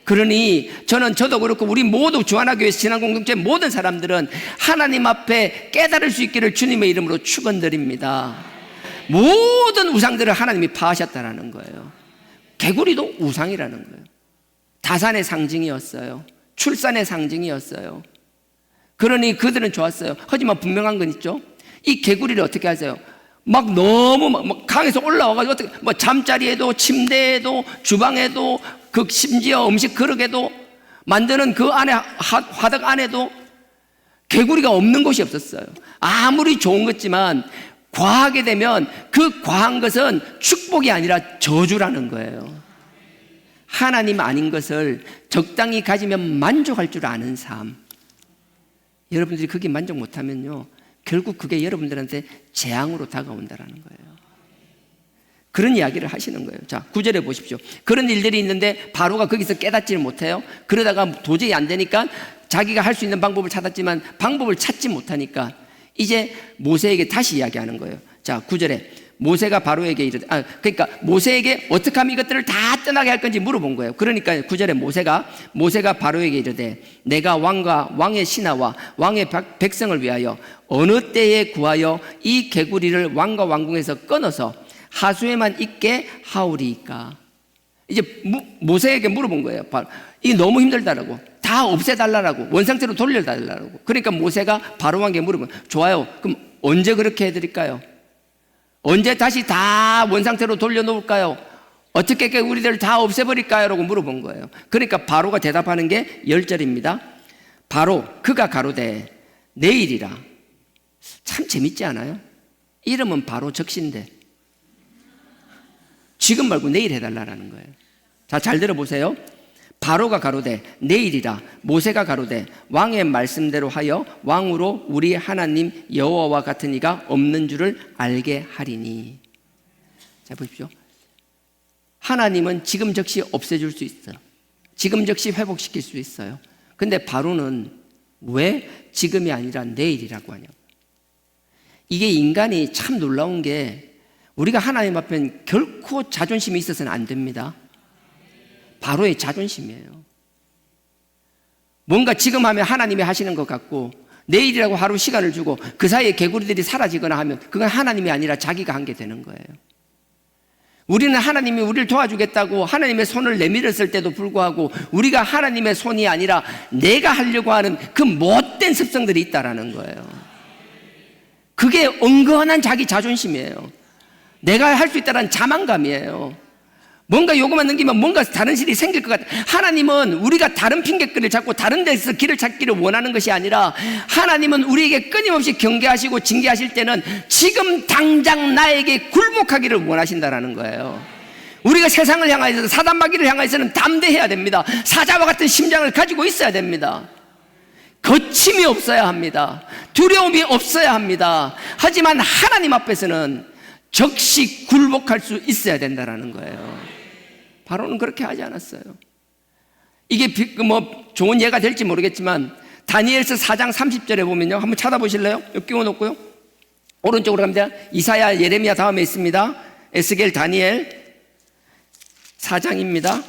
그러니 저도 그렇고 우리 모두 주하나교회 신앙공동체 모든 사람들은 하나님 앞에 깨달을 수 있기를 주님의 이름으로 축원드립니다. 모든 우상들을 하나님이 파하셨다는 거예요. 개구리도 우상이라는 거예요. 다산의 상징이었어요. 출산의 상징이었어요. 그러니 그들은 좋았어요. 하지만 분명한 건 있죠. 이 개구리를 어떻게 하세요? 막 너무 막 강에서 올라와가지고 어떻게 잠자리에도 침대에도 주방에도 그 심지어 음식 그릇에도 만드는 그 안에 화덕 안에도 개구리가 없는 곳이 없었어요. 아무리 좋은 것지만 과하게 되면 그 과한 것은 축복이 아니라 저주라는 거예요. 하나님 아닌 것을 적당히 가지면 만족할 줄 아는 삶. 여러분들이 그게 만족 못하면요, 결국 그게 여러분들한테 재앙으로 다가온다는 거예요. 그런 이야기를 하시는 거예요. 자, 9절에 보십시오. 그런 일들이 있는데 바로가 거기서 깨닫지를 못해요. 그러다가 도저히 안 되니까 자기가 할 수 있는 방법을 찾았지만 방법을 찾지 못하니까 이제 모세에게 다시 이야기하는 거예요. 자, 9절에 모세가 바로에게 이르되, 그러니까 모세에게 어떻게 하면 이것들을 다 떠나게 할 건지 물어본 거예요. 그러니까 9절에 모세가 바로에게 이르되 내가 왕과 왕의 신하와 왕의 백성을 위하여 어느 때에 구하여 이 개구리를 왕과 왕궁에서 끊어서 하수에만 있게 하오리이까. 이제 모세에게 물어본 거예요. 이 너무 힘들다라고, 다 없애달라고, 원상태로 돌려달라고. 그러니까 모세가 바로 왕에게 물어본 거예요. 좋아요, 그럼 언제 그렇게 해드릴까요? 언제 다시 다 원상태로 돌려놓을까요? 어떻게 개구리들을 다 없애버릴까요? 라고 물어본 거예요. 그러니까 바로가 대답하는 게 10절입니다. 바로 그가 가로되 내일이라. 참 재밌지 않아요? 이름은 바로 적신데 지금 말고 내일 해달라는 거예요. 자, 잘 들어보세요. 바로가 가로되 내일이라. 모세가 가로되 왕의 말씀대로 하여 왕으로 우리 하나님 여호와와 같은 이가 없는 줄을 알게 하리니. 자, 보십시오. 하나님은 지금 즉시 없애줄 수 있어요. 지금 즉시 회복시킬 수 있어요. 근데 바로는 왜 지금이 아니라 내일이라고 하냐고. 이게 인간이 참 놀라운 게 우리가 하나님 앞엔 결코 자존심이 있어서는 안 됩니다. 바로의 자존심이에요. 뭔가 지금 하면 하나님이 하시는 것 같고 내일이라고 하루 시간을 주고 그 사이에 개구리들이 사라지거나 하면 그건 하나님이 아니라 자기가 한 게 되는 거예요. 우리는 하나님이 우리를 도와주겠다고 하나님의 손을 내밀었을 때도 불구하고 우리가 하나님의 손이 아니라 내가 하려고 하는 그 못된 습성들이 있다라는 거예요. 그게 은근한 자기 자존심이에요. 내가 할 수 있다는 자만감이에요. 뭔가 요것만 넘기면 뭔가 다른 일이 생길 것 같아요. 하나님은 우리가 다른 핑계거리를 찾고 다른 데서 길을 찾기를 원하는 것이 아니라 하나님은 우리에게 끊임없이 경계하시고 징계하실 때는 지금 당장 나에게 굴복하기를 원하신다라는 거예요. 우리가 세상을 향하여서 사단마귀를 향하여서는 담대해야 됩니다. 사자와 같은 심장을 가지고 있어야 됩니다. 거침이 없어야 합니다. 두려움이 없어야 합니다. 하지만 하나님 앞에서는 즉시 굴복할 수 있어야 된다는 거예요. 바로는 그렇게 하지 않았어요. 이게 좋은 예가 될지 모르겠지만 다니엘서 4장 30절에 보면요, 한번 찾아보실래요? 여기 띄워놓고요. 오른쪽으로 갑니다. 이사야, 예레미야 다음에 있습니다. 에스겔, 다니엘 4장입니다.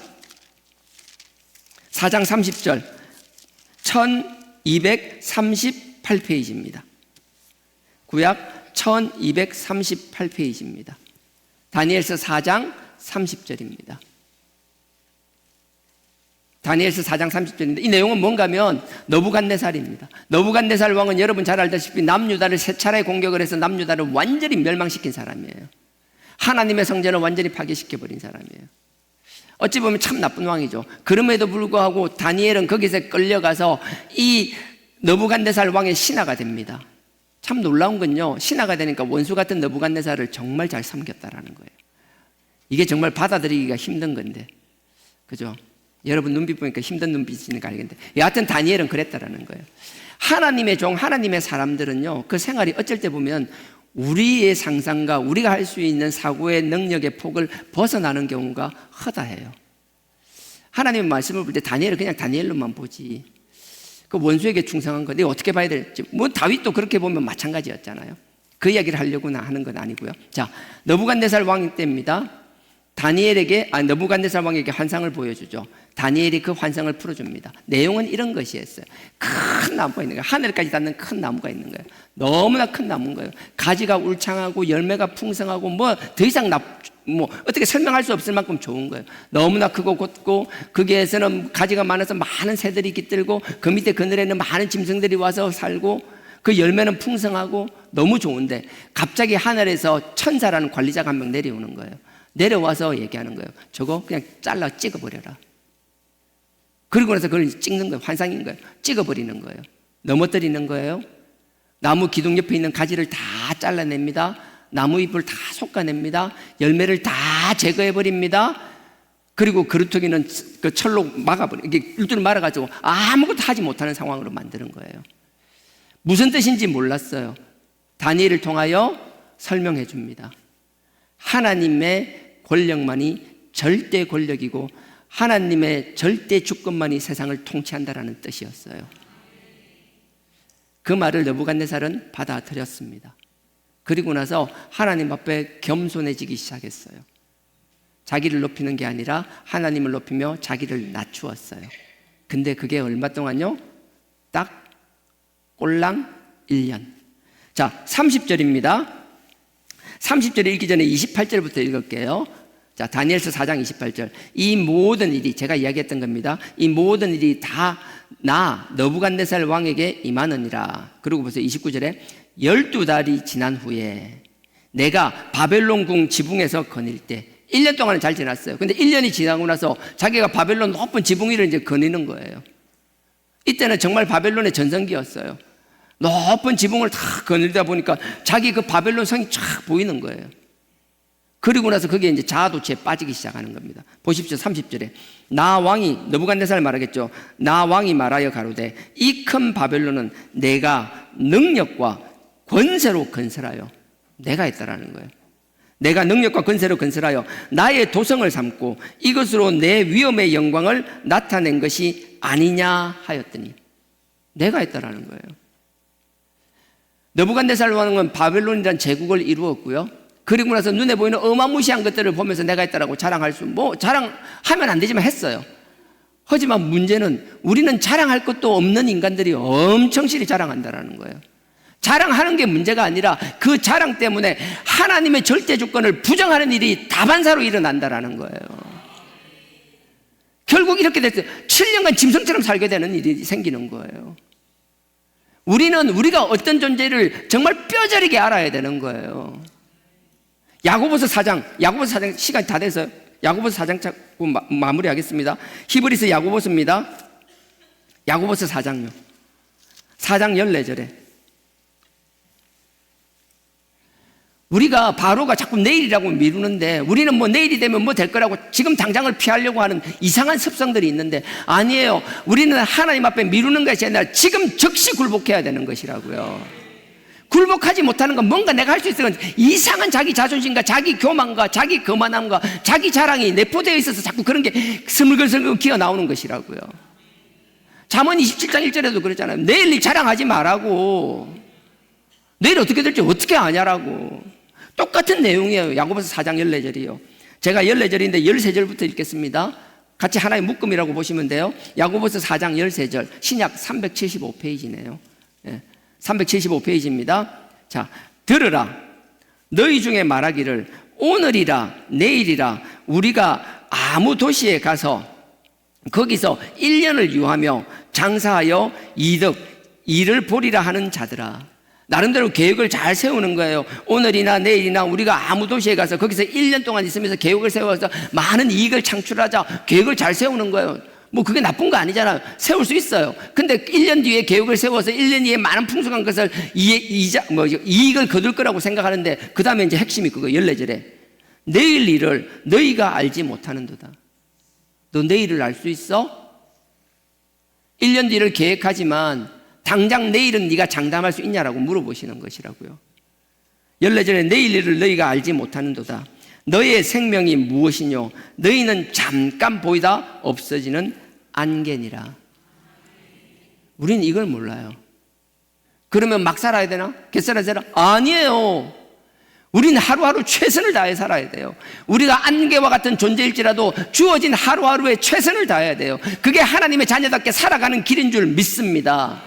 4장 30절 1238페이지입니다. 구약 1238페이지입니다. 다니엘서 4장 30절입니다. 다니엘서 4장 30절인데 이 내용은 뭔가 하면 너부갓네살입니다. 너부갓네살 왕은 여러분 잘 알다시피 남유다를 세 차례 공격을 해서 남유다를 완전히 멸망시킨 사람이에요. 하나님의 성전을 완전히 파괴시켜버린 사람이에요. 어찌 보면 참 나쁜 왕이죠. 그럼에도 불구하고 다니엘은 거기서 끌려가서 이 느부갓네살 왕의 신하가 됩니다. 참 놀라운 건요, 신하가 되니까 원수 같은 느부갓네살을 정말 잘 섬겼다라는 거예요. 이게 정말 받아들이기가 힘든 건데, 그죠? 여러분 눈빛 보니까 힘든 눈빛이니까 알겠는데, 여하튼 다니엘은 그랬다라는 거예요. 하나님의 종, 하나님의 사람들은요, 그 생활이 어쩔 때 보면 우리의 상상과 우리가 할 수 있는 사고의 능력의 폭을 벗어나는 경우가 허다해요. 하나님의 말씀을 볼 때 다니엘을 그냥 다니엘로만 보지, 그 원수에게 충성한 거 내가 어떻게 봐야 될지, 뭐 다윗도 그렇게 보면 마찬가지였잖아요. 그 이야기를 하려고 하는 건 아니고요. 자, 느부갓네살 왕 때입니다. 느부갓네살 왕에게 환상을 보여주죠. 다니엘이 그 환상을 풀어줍니다. 내용은 이런 것이었어요. 큰 나무가 있는 거예요. 하늘까지 닿는 큰 나무가 있는 거예요. 너무나 큰 나무인 거예요. 가지가 울창하고 열매가 풍성하고 뭐 더 이상 어떻게 설명할 수 없을 만큼 좋은 거예요. 너무나 크고 곧고 거기에서는 가지가 많아서 많은 새들이 깃들고 그 밑에 그늘에는 많은 짐승들이 와서 살고 그 열매는 풍성하고 너무 좋은데 갑자기 하늘에서 천사라는 관리자가 한 명 내려오는 거예요. 내려와서 얘기하는 거예요. 저거 그냥 잘라 찍어버려라. 그리고 나서 그걸 찍는 거예요. 환상인 거예요. 찍어버리는 거예요. 넘어뜨리는 거예요. 나무 기둥 옆에 있는 가지를 다 잘라냅니다. 나무 잎을 다 솎아냅니다. 열매를 다 제거해버립니다. 그리고 그루터기는 그 철로 이게 일두를 말아가지고 아무것도 하지 못하는 상황으로 만드는 거예요. 무슨 뜻인지 몰랐어요. 다니엘을 통하여 설명해 줍니다. 하나님의 권력만이 절대 권력이고 하나님의 절대 주권만이 세상을 통치한다라는 뜻이었어요. 그 말을 느부갓네살은 받아들였습니다. 그리고 나서 하나님 앞에 겸손해지기 시작했어요. 자기를 높이는 게 아니라 하나님을 높이며 자기를 낮추었어요. 근데 그게 얼마 동안요? 딱 꼴랑 1년. 자, 30절입니다. 30절 읽기 전에 28절부터 읽을게요. 자, 다니엘서 4장 28절. 이 모든 일이, 제가 이야기했던 겁니다. 이 모든 일이 다 나 느부갓네살 왕에게 임하느니라. 그리고 보세요. 29절에 12달이 지난 후에 내가 바벨론 궁 지붕에서 거닐 때 1년 동안은 잘 지났어요. 근데 1년이 지나고 나서 자기가 바벨론 높은 지붕 위를 이제 거니는 거예요. 이때는 정말 바벨론의 전성기였어요. 높은 지붕을 다 거닐다 보니까 자기 그 바벨론 성이 쫙 보이는 거예요. 그리고 나서 그게 이제 자아도취에 빠지기 시작하는 겁니다. 보십시오. 30절에 나 왕이, 느부갓네살 말하겠죠. 나 왕이 말하여 가로되 이 큰 바벨론은 내가 능력과 권세로 건설하여, 내가 했다라는 거예요. 내가 능력과 권세로 건설하여 나의 도성을 삼고 이것으로 내 위엄의 영광을 나타낸 것이 아니냐 하였더니, 내가 했다라는 거예요. 느부갓네살 왕은 바벨론이라는 제국을 이루었고요. 그리고 나서 눈에 보이는 어마무시한 것들을 보면서 내가 했다라고 자랑할 자랑하면 안 되지만 했어요. 하지만 문제는 우리는 자랑할 것도 없는 인간들이 엄청 실히 자랑한다라는 거예요. 자랑하는 게 문제가 아니라 그 자랑 때문에 하나님의 절대 주권을 부정하는 일이 다반사로 일어난다라는 거예요. 결국 이렇게 됐어요. 7년간 짐승처럼 살게 되는 일이 생기는 거예요. 우리는 우리가 어떤 존재를 정말 뼈저리게 알아야 되는 거예요. 야고보서 4장 시간이 다 돼서 야고보서 4장 찾고 마무리하겠습니다. 히브리서 야고보서입니다. 야고보서 4장요. 4장 14절에 우리가 바로가 자꾸 내일이라고 미루는데, 우리는 뭐 내일이 되면 뭐 될 거라고 지금 당장을 피하려고 하는 이상한 습성들이 있는데, 아니에요. 우리는 하나님 앞에 미루는 것이 아니라 지금 즉시 굴복해야 되는 것이라고요. 굴복하지 못하는 건 뭔가 내가 할 수 있을 건 이상한 자기 자존심과 자기 교만과 자기 거만함과 자기 자랑이 내포되어 있어서 자꾸 그런 게 스물글스물 기어 나오는 것이라고요. 잠언 27장 1절에도 그랬잖아요. 내일 일 자랑하지 말라고. 내일 어떻게 될지 어떻게 아냐라고. 똑같은 내용이에요. 야고보서 4장 14절이요. 제가 14절인데 13절부터 읽겠습니다. 같이 하나의 묶음이라고 보시면 돼요. 야고보서 4장 13절, 신약 375페이지네요. 375페이지입니다. 자, 들으라. 너희 중에 말하기를 오늘이라 내일이라 우리가 아무 도시에 가서 거기서 1년을 유하며 장사하여 일을 보리라 하는 자들아. 나름대로 계획을 잘 세우는 거예요. 오늘이나 내일이나 우리가 아무 도시에 가서 거기서 1년 동안 있으면서 계획을 세워서 많은 이익을 창출하자, 계획을 잘 세우는 거예요. 뭐 그게 나쁜 거 아니잖아요. 세울 수 있어요. 근데 1년 뒤에 계획을 세워서 1년 뒤에 많은 풍성한 것을 이익을 거둘 거라고 생각하는데, 그 다음에 이제 핵심이 그거 14절에 내일 일을 너희가 알지 못하는도다. 너 내일을 알 수 있어? 1년 뒤를 계획하지만 당장 내일은 네가 장담할 수 있냐라고 물어보시는 것이라고요. 14절에 내일 일을 너희가 알지 못하는도다. 너희의 생명이 무엇이뇨? 너희는 잠깐 보이다 없어지는 안개니라. 우리는 이걸 몰라요. 그러면 막 살아야 되나? 개살아야 되나? 아니에요. 우리는 하루하루 최선을 다해 살아야 돼요. 우리가 안개와 같은 존재일지라도 주어진 하루하루에 최선을 다해야 돼요. 그게 하나님의 자녀답게 살아가는 길인 줄 믿습니다.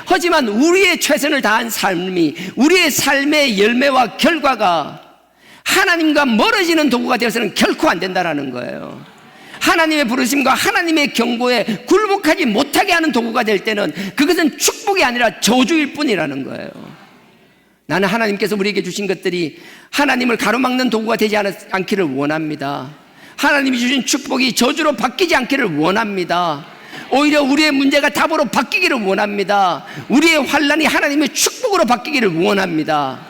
하지만 우리의 최선을 다한 삶이, 우리의 삶의 열매와 결과가 하나님과 멀어지는 도구가 되어서는 결코 안 된다는 거예요. 하나님의 부르심과 하나님의 경고에 굴복하지 못하게 하는 도구가 될 때는 그것은 축복이 아니라 저주일 뿐이라는 거예요. 나는 하나님께서 우리에게 주신 것들이 하나님을 가로막는 도구가 되지 않기를 원합니다. 하나님이 주신 축복이 저주로 바뀌지 않기를 원합니다. 오히려 우리의 문제가 답으로 바뀌기를 원합니다. 우리의 환난이 하나님의 축복으로 바뀌기를 원합니다.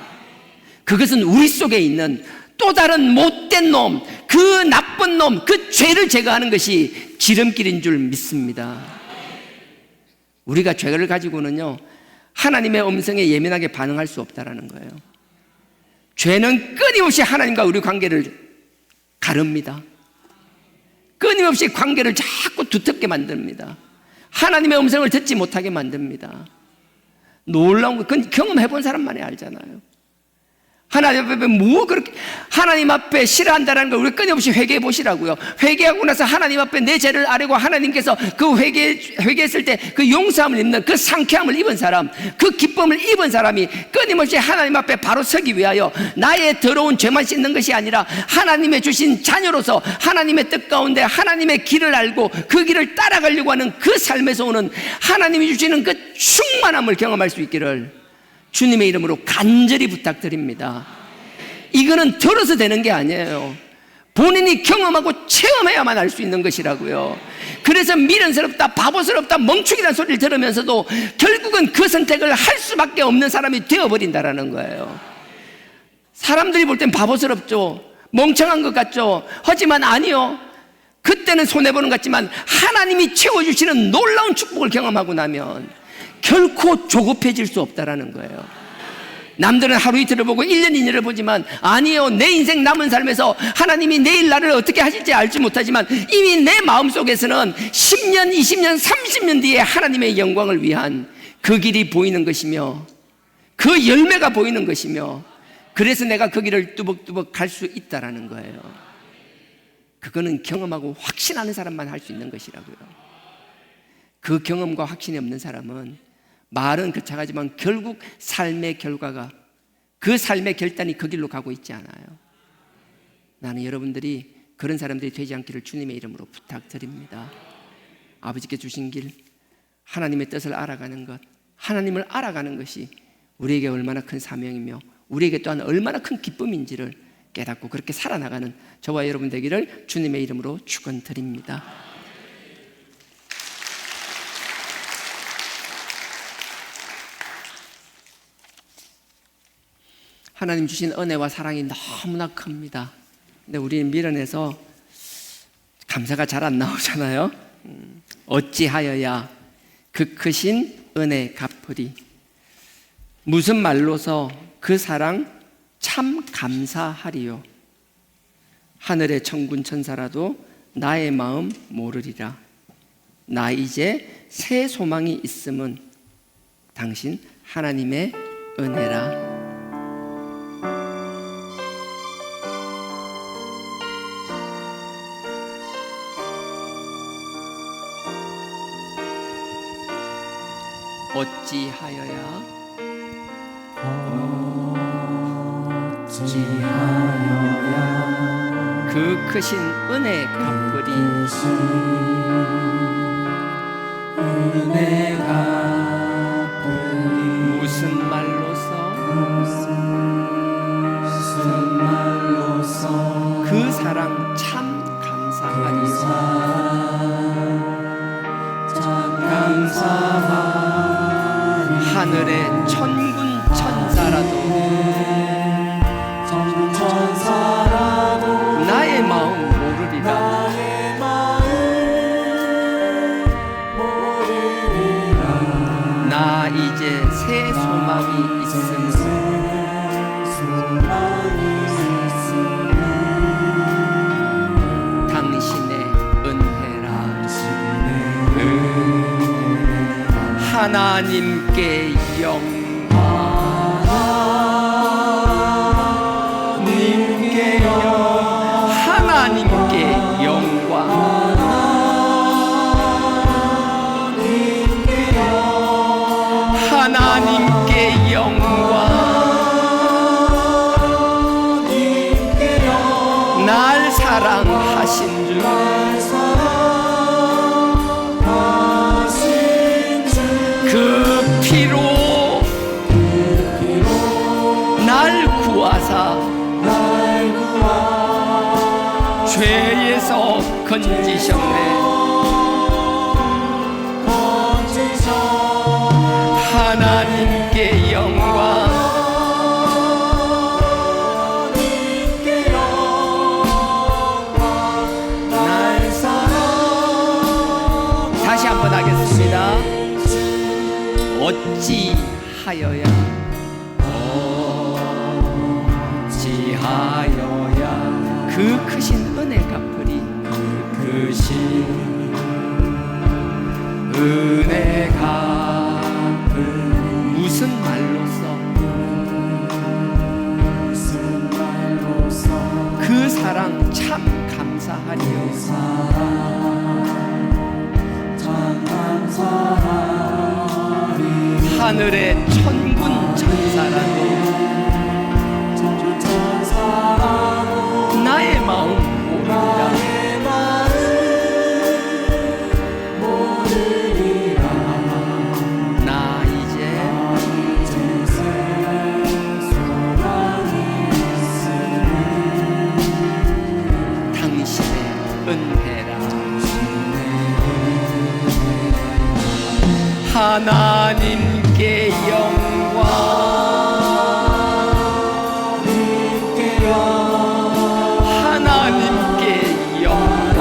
그것은 우리 속에 있는 또 다른 못된 놈, 그 나쁜 놈, 그 죄를 제거하는 것이 지름길인 줄 믿습니다. 우리가 죄를 가지고는요, 하나님의 음성에 예민하게 반응할 수 없다는 거예요. 죄는 끊임없이 하나님과 우리 관계를 가릅니다. 끊임없이 관계를 자꾸 두텁게 만듭니다. 하나님의 음성을 듣지 못하게 만듭니다. 놀라운 거, 그건 경험해 본 사람만이 알잖아요. 하나님 앞에 그렇게 하나님 앞에 싫어한다는 걸 우리 끊임없이 회개해 보시라고요. 회개하고 나서 하나님 앞에 내 죄를 아뢰고 하나님께서 그 회개했을 때 그 용서함을 입는 그 상쾌함을 입은 사람, 그 기쁨을 입은 사람이 끊임없이 하나님 앞에 바로 서기 위하여 나의 더러운 죄만 씻는 것이 아니라 하나님의 주신 자녀로서 하나님의 뜻 가운데 하나님의 길을 알고 그 길을 따라가려고 하는 그 삶에서 오는 하나님이 주시는 그 충만함을 경험할 수 있기를 주님의 이름으로 간절히 부탁드립니다. 이거는 들어서 되는 게 아니에요. 본인이 경험하고 체험해야만 알 수 있는 것이라고요. 그래서 미련스럽다, 바보스럽다, 멍충이라는 소리를 들으면서도 결국은 그 선택을 할 수밖에 없는 사람이 되어버린다는 거예요. 사람들이 볼 땐 바보스럽죠, 멍청한 것 같죠. 하지만 아니요, 그때는 손해보는 것 같지만 하나님이 채워주시는 놀라운 축복을 경험하고 나면 결코 조급해질 수 없다라는 거예요. 남들은 하루 이틀을 보고 1년 2년을 보지만 아니에요. 내 인생 남은 삶에서 하나님이 내일 나를 어떻게 하실지 알지 못하지만 이미 내 마음속에서는 10년, 20년, 30년 뒤에 하나님의 영광을 위한 그 길이 보이는 것이며 그 열매가 보이는 것이며, 그래서 내가 그 길을 뚜벅뚜벅 갈 수 있다라는 거예요. 그거는 경험하고 확신하는 사람만 할 수 있는 것이라고요. 그 경험과 확신이 없는 사람은 말은 거창하지만 결국 삶의 결과가, 그 삶의 결단이 그 길로 가고 있지 않아요. 나는 여러분들이 그런 사람들이 되지 않기를 주님의 이름으로 부탁드립니다. 아버지께 주신 길, 하나님의 뜻을 알아가는 것, 하나님을 알아가는 것이 우리에게 얼마나 큰 사명이며 우리에게 또한 얼마나 큰 기쁨인지를 깨닫고 그렇게 살아나가는 저와 여러분 되기를 주님의 이름으로 축원드립니다. 하나님 주신 은혜와 사랑이 너무나 큽니다. 근데 우리는 미련해서 감사가 잘 안 나오잖아요. 어찌하여야 그 크신 은혜 갚으리. 무슨 말로서 그 사랑 참 감사하리요. 하늘의 천군 천사라도 나의 마음 모르리라. 나 이제 새 소망이 있음은 당신 하나님의 은혜라. 어찌하여야 그 크신 은혜 갚으리. 무슨 말로서 그 사랑 참 감사하리요. 하늘의 천군 천사라도 나의 마음 모르리라. 나 이제 새 소망이 있으니 당신의 은혜라. 하나님께 영광, 하나님께 영광, 하나님께 영광. 날 사랑하신 주, 그 피로 날 구하사 죄에서 건지셨네. 하나님께 영광, 다시 한번 하겠습니다. 어찌하여야 그 크신 은혜 갚으리. 그 크신 은혜 갚을 무슨 말로써 그 사랑 참 감사하리요. 하늘의 천군 천사라도 나의 마음 모르리라. 나 이제 당신의 은혜라. 하나님께 영광, 하나님께 영광,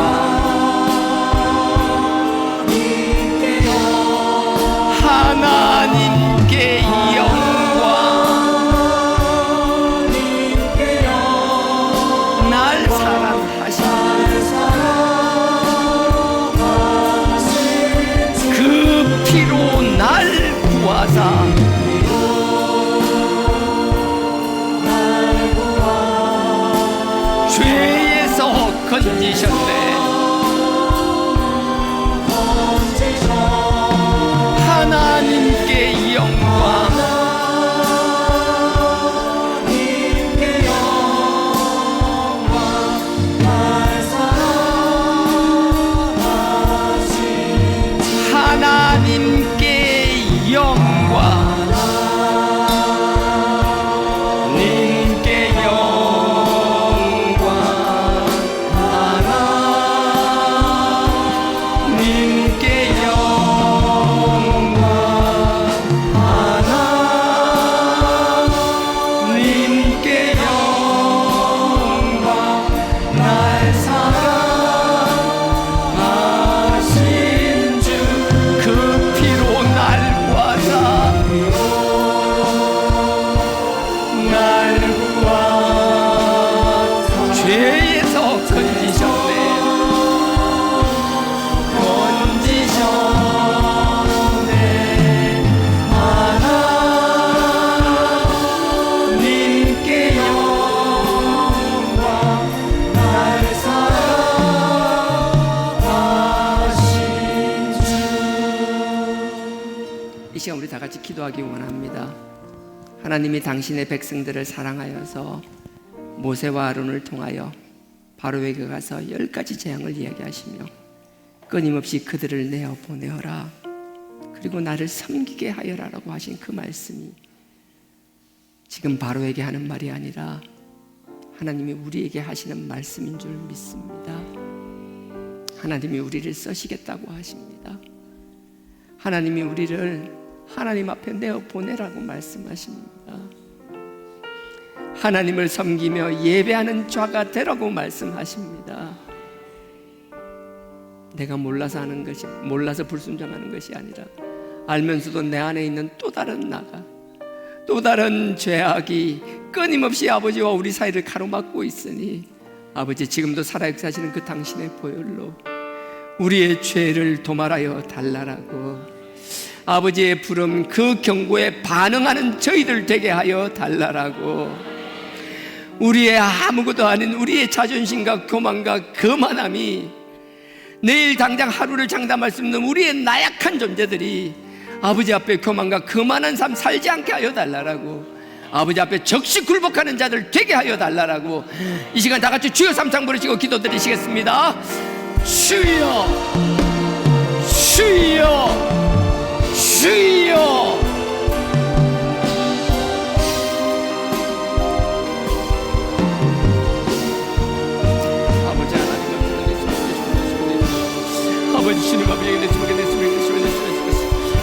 하나님께 영광. 날 사랑하신 그 피로 날 구하사 죄에서 건지셨네. 하나님께 영광, 하나님께 영광, 님께 영광, 하나님께 영광, 하나님께 영광. 날 사랑하신 주, 그 피로 날 구하사 죄에서 건지셨네. 하나님께 영광. 날 사랑하신 주. 이 시간 우리 다 같이 기도하기 원합니다. 하나님이 당신의 백성들을 사랑하여서 모세와 아론을 통하여 바로에게 가서 10가지 재앙을 이야기하시며 끊임없이 그들을 내어 보내어라, 그리고 나를 섬기게 하여라라고 하신 그 말씀이 지금 바로에게 하는 말이 아니라 하나님이 우리에게 하시는 말씀인 줄 믿습니다. 하나님이 우리를 쓰시겠다고 하십니다. 하나님이 우리를 하나님 앞에 내어 보내라고 말씀하십니다. 하나님을 섬기며 예배하는 자가 되라고 말씀하십니다. 내가 몰라서 하는 것이, 몰라서 불순종하는 것이 아니라 알면서도 내 안에 있는 또 다른 나가, 또 다른 죄악이 끊임없이 아버지와 우리 사이를 가로막고 있으니 아버지, 지금도 살아역사하시는 그 당신의 보혈로 우리의 죄를 도말하여 달라라고, 아버지의 부름 그 경고에 반응하는 저희들 되게 하여 달라라고, 우리의 아무것도 아닌 우리의 자존심과 교만과 거만함이 내일 당장 하루를 장담할 수 없는 우리의 나약한 존재들이 아버지 앞에 교만과 거만한 삶 살지 않게 하여 달라라고, 아버지 앞에 적시 굴복하는 자들 되게 하여 달라라고, 이 시간 다 같이 주여 삼창 부르시고 기도드리시겠습니다. 주여, 주여, 주여. 아버지 주님 아버지에게 내 주먹에 내 주먹에 내 주먹에 내 주먹에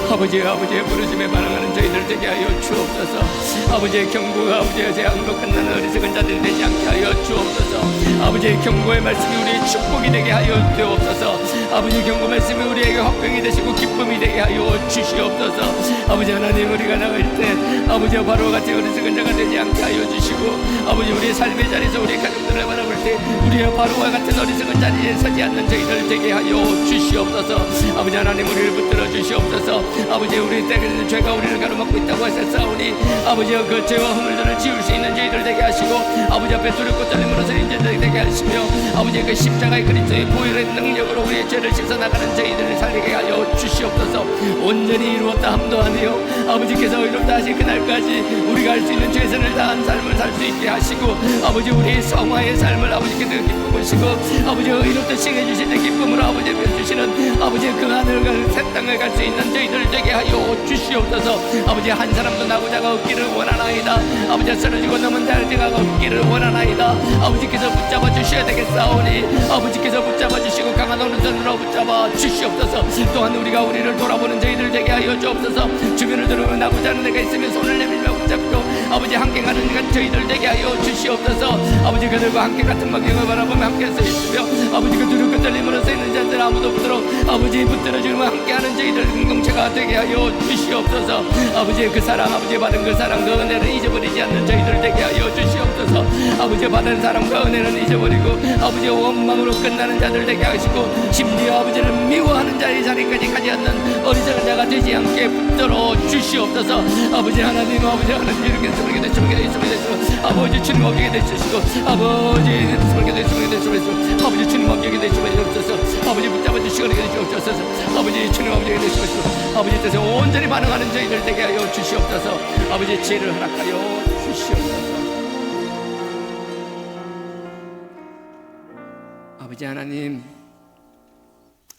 아버지의 부르심에 반응하는 저희들 되게 하여 주옵소서. 아버지의 경고가 아버지의 재앙으로 끝나는 어리석은 자들이 되지 않게 하여 주옵소서. 아버지의 경고의 말씀이 우리의 축복이 되게 하여 주옵소서. 아버지의 경고 말씀이 우리에게 화평이 되시고 기쁨이 되게 하여 주시옵소서. 아버지 하나님, 우리가 나갈 때 아버지와 바로와 같이 어리석은 자가 되지 않게 하여 주시고, 아버지 우리의 삶의 자리에서 우리의 가족들을 바라볼 때 우리의 바로와 같은 어리석은 자리에 서지 않는 저희들 되게 하여 주시옵소서. 아버지 하나님, 우리를 붙들어 주시옵소서. 아버지, 우리 때에는 죄가 우리를 가로막고 있다고 하셨사오니 아버지여, 그 죄와 허물들을 지울 수 있는 저희들 되게 하시고, 아버지 앞에 두렵고 떨림으로서 인자들 되게 하시며, 아버지 그 십자가의 그리스도의 보혈의 능력으로 우리의 죄를 씻어나가는 저희들을 살리게 하여 주시옵소서. 온전히 이루었다 함도 하네요. 아버지께서 의롭다 하신 그날까지 우리가 할 수 있는 최선을 다한 삶을 살 수 있게 하시고, 아버지 우리의 성화의 삶을 아버지께서 기쁘시고, 아버지 의롭다 칭해 주시는 기쁨으로 아버지 주시는 아버지의 그 하늘과 새 땅을 갈 수 있는 저희들 되게 하여 주시옵소서. 아버지, 한 사람도 나고자가 없기를 원하나이다. 아버지, 쓰러지고 넘은 자가 없기를 원하나이다. 아버지께서 붙잡아 주셔야 되겠사오니 아버지께서 붙잡아 주시고 강한 오른손으로 붙잡아 주시옵소서. 또한 우리가 우리를 돌아보는 저희들 되게 하여 주옵소서. 주변을 들으면 나고자 하는 데가 있으면 손을 내밀며 붙잡고, 아버지 함께 가는 저희들 되게 하여 주시옵소서. 아버지, 그들과 함께 같은 방향을 바라보며 함께 서 있으며, 아버지 그 두렵고 떨림으로 서 있는 자들 아무도 없도록 아버지 붙들어주며 함께하는 저희들 공동체가 되게 하여 주시옵소서. 아버지의 그 사랑, 아버지 받은 그 사랑, 그 은혜를 잊어버리지 않는 저희들 되게 하여 주시옵소서. 아버지 받은 사랑과 은혜는 잊어버리고 아버지의 원망으로 끝나는 자들 되게 하시고, 심지어 아버지를 미워하는 자의 자리까지 가지 않는 어리석은 자가 되지 않게 붙들어 주시옵소서. 아버지 하나님, 아버지 하나님, 이렇게 스물게 되시게 되시고, 아버지 주님 업계게 되시고, 아버지 스물게 되시고, 아버지 주님 업계게 되시옵소서. 아버지 붙잡아 주시고 되시옵소서. 아버지 주님 업계게 되시옵소서. 아버지 뜻에 온전히 반응하는 저희들 되게 하여 주시옵소서. 아버지 지혜를 허락하여 주시옵소서. 아버지 하나님,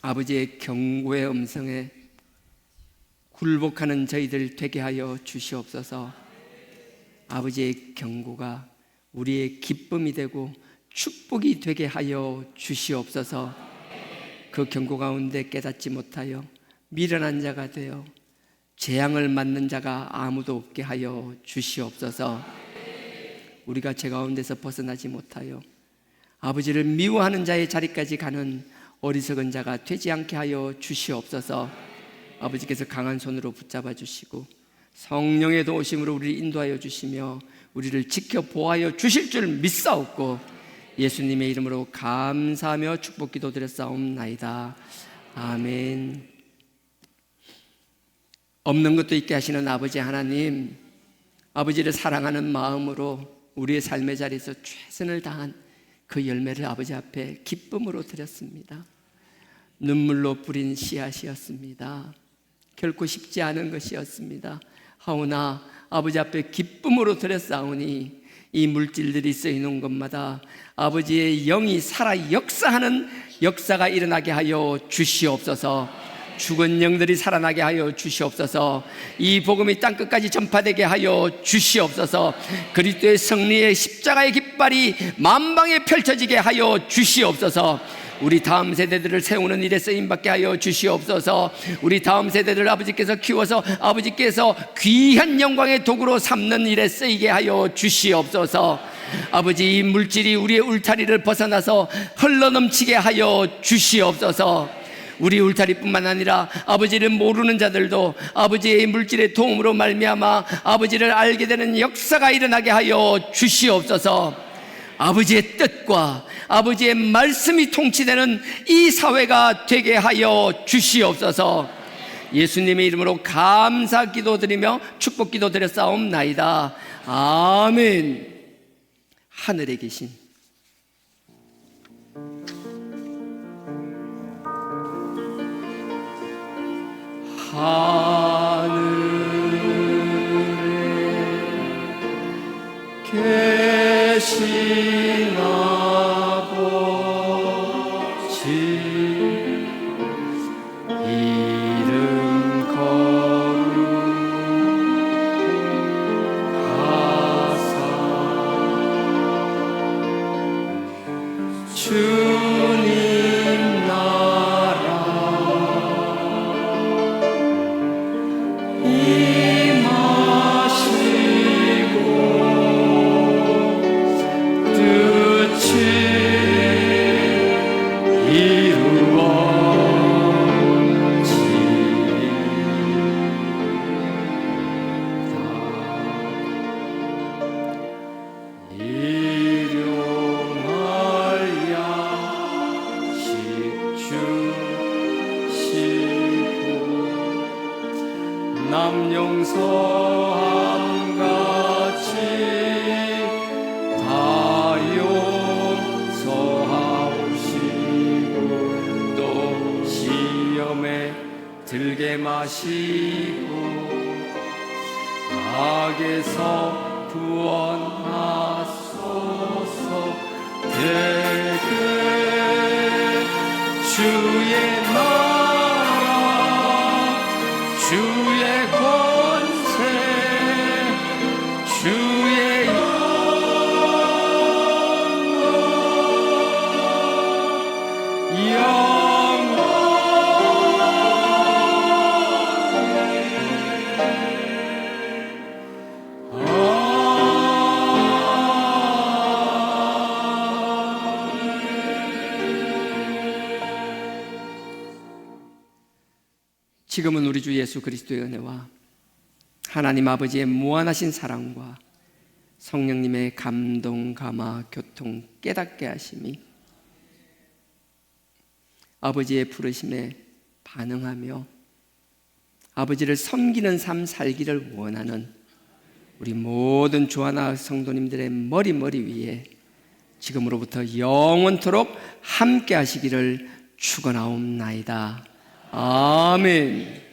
아버지의 경고의 음성에 굴복하는 저희들 되게 하여 주시옵소서. 아버지의 경고가 우리의 기쁨이 되고 축복이 되게 하여 주시옵소서. 그 경고 가운데 깨닫지 못하여 미련한 자가 되어 재앙을 맞는 자가 아무도 없게 하여 주시옵소서. 우리가 죄 가운데서 벗어나지 못하여 아버지를 미워하는 자의 자리까지 가는 어리석은 자가 되지 않게 하여 주시옵소서. 아버지께서 강한 손으로 붙잡아 주시고 성령의 도우심으로 우리를 인도하여 주시며 우리를 지켜 보호하여 주실 줄 믿사옵고, 예수님의 이름으로 감사하며 축복 기도 드렸사옵나이다. 아멘. 없는 것도 있게 하시는 아버지 하나님, 아버지를 사랑하는 마음으로 우리의 삶의 자리에서 최선을 다한 그 열매를 아버지 앞에 기쁨으로 드렸습니다. 눈물로 뿌린 씨앗이었습니다. 결코 쉽지 않은 것이었습니다. 하오나 아버지 앞에 기쁨으로 드렸사오니 이 물질들이 쓰이는 곳마다 아버지의 영이 살아 역사하는 역사가 일어나게 하여 주시옵소서. 죽은 영들이 살아나게 하여 주시옵소서. 이 복음이 땅끝까지 전파되게 하여 주시옵소서. 그리스도의 승리의 십자가의 깃발이 만방에 펼쳐지게 하여 주시옵소서. 우리 다음 세대들을 세우는 일에 쓰임받게 하여 주시옵소서. 우리 다음 세대들을 아버지께서 키워서 아버지께서 귀한 영광의 도구로 삼는 일에 쓰이게 하여 주시옵소서. 아버지, 이 물질이 우리의 울타리를 벗어나서 흘러넘치게 하여 주시옵소서. 우리 울타리뿐만 아니라 아버지를 모르는 자들도 아버지의 물질의 도움으로 말미암아 아버지를 알게 되는 역사가 일어나게 하여 주시옵소서. 아버지의 뜻과 아버지의 말씀이 통치되는 이 사회가 되게 하여 주시옵소서. 예수님의 이름으로 감사 기도드리며 축복 기도드렸사옵나이다. 아멘. 하늘에 계신 하늘에 계신 아버지, 이름 거룩하사 주님 나라 임하시고 뜻이 남용서함같이 다 용서하옵시고 또 시험에 들게 마시고 악에서 구원하소서. 되게 주의 나라 주의 권세 주의 영원 지금은 우리 주 예수 그리스도의 은혜와 하나님 아버지의 무한하신 사랑과 성령님의 감동, 감화, 교통, 깨닫게 하심이 아버지의 부르심에 반응하며 아버지를 섬기는 삶 살기를 원하는 우리 모든 주하나 성도님들의 머리 위에 지금으로부터 영원토록 함께 하시기를 축원하옵나이다. 아멘.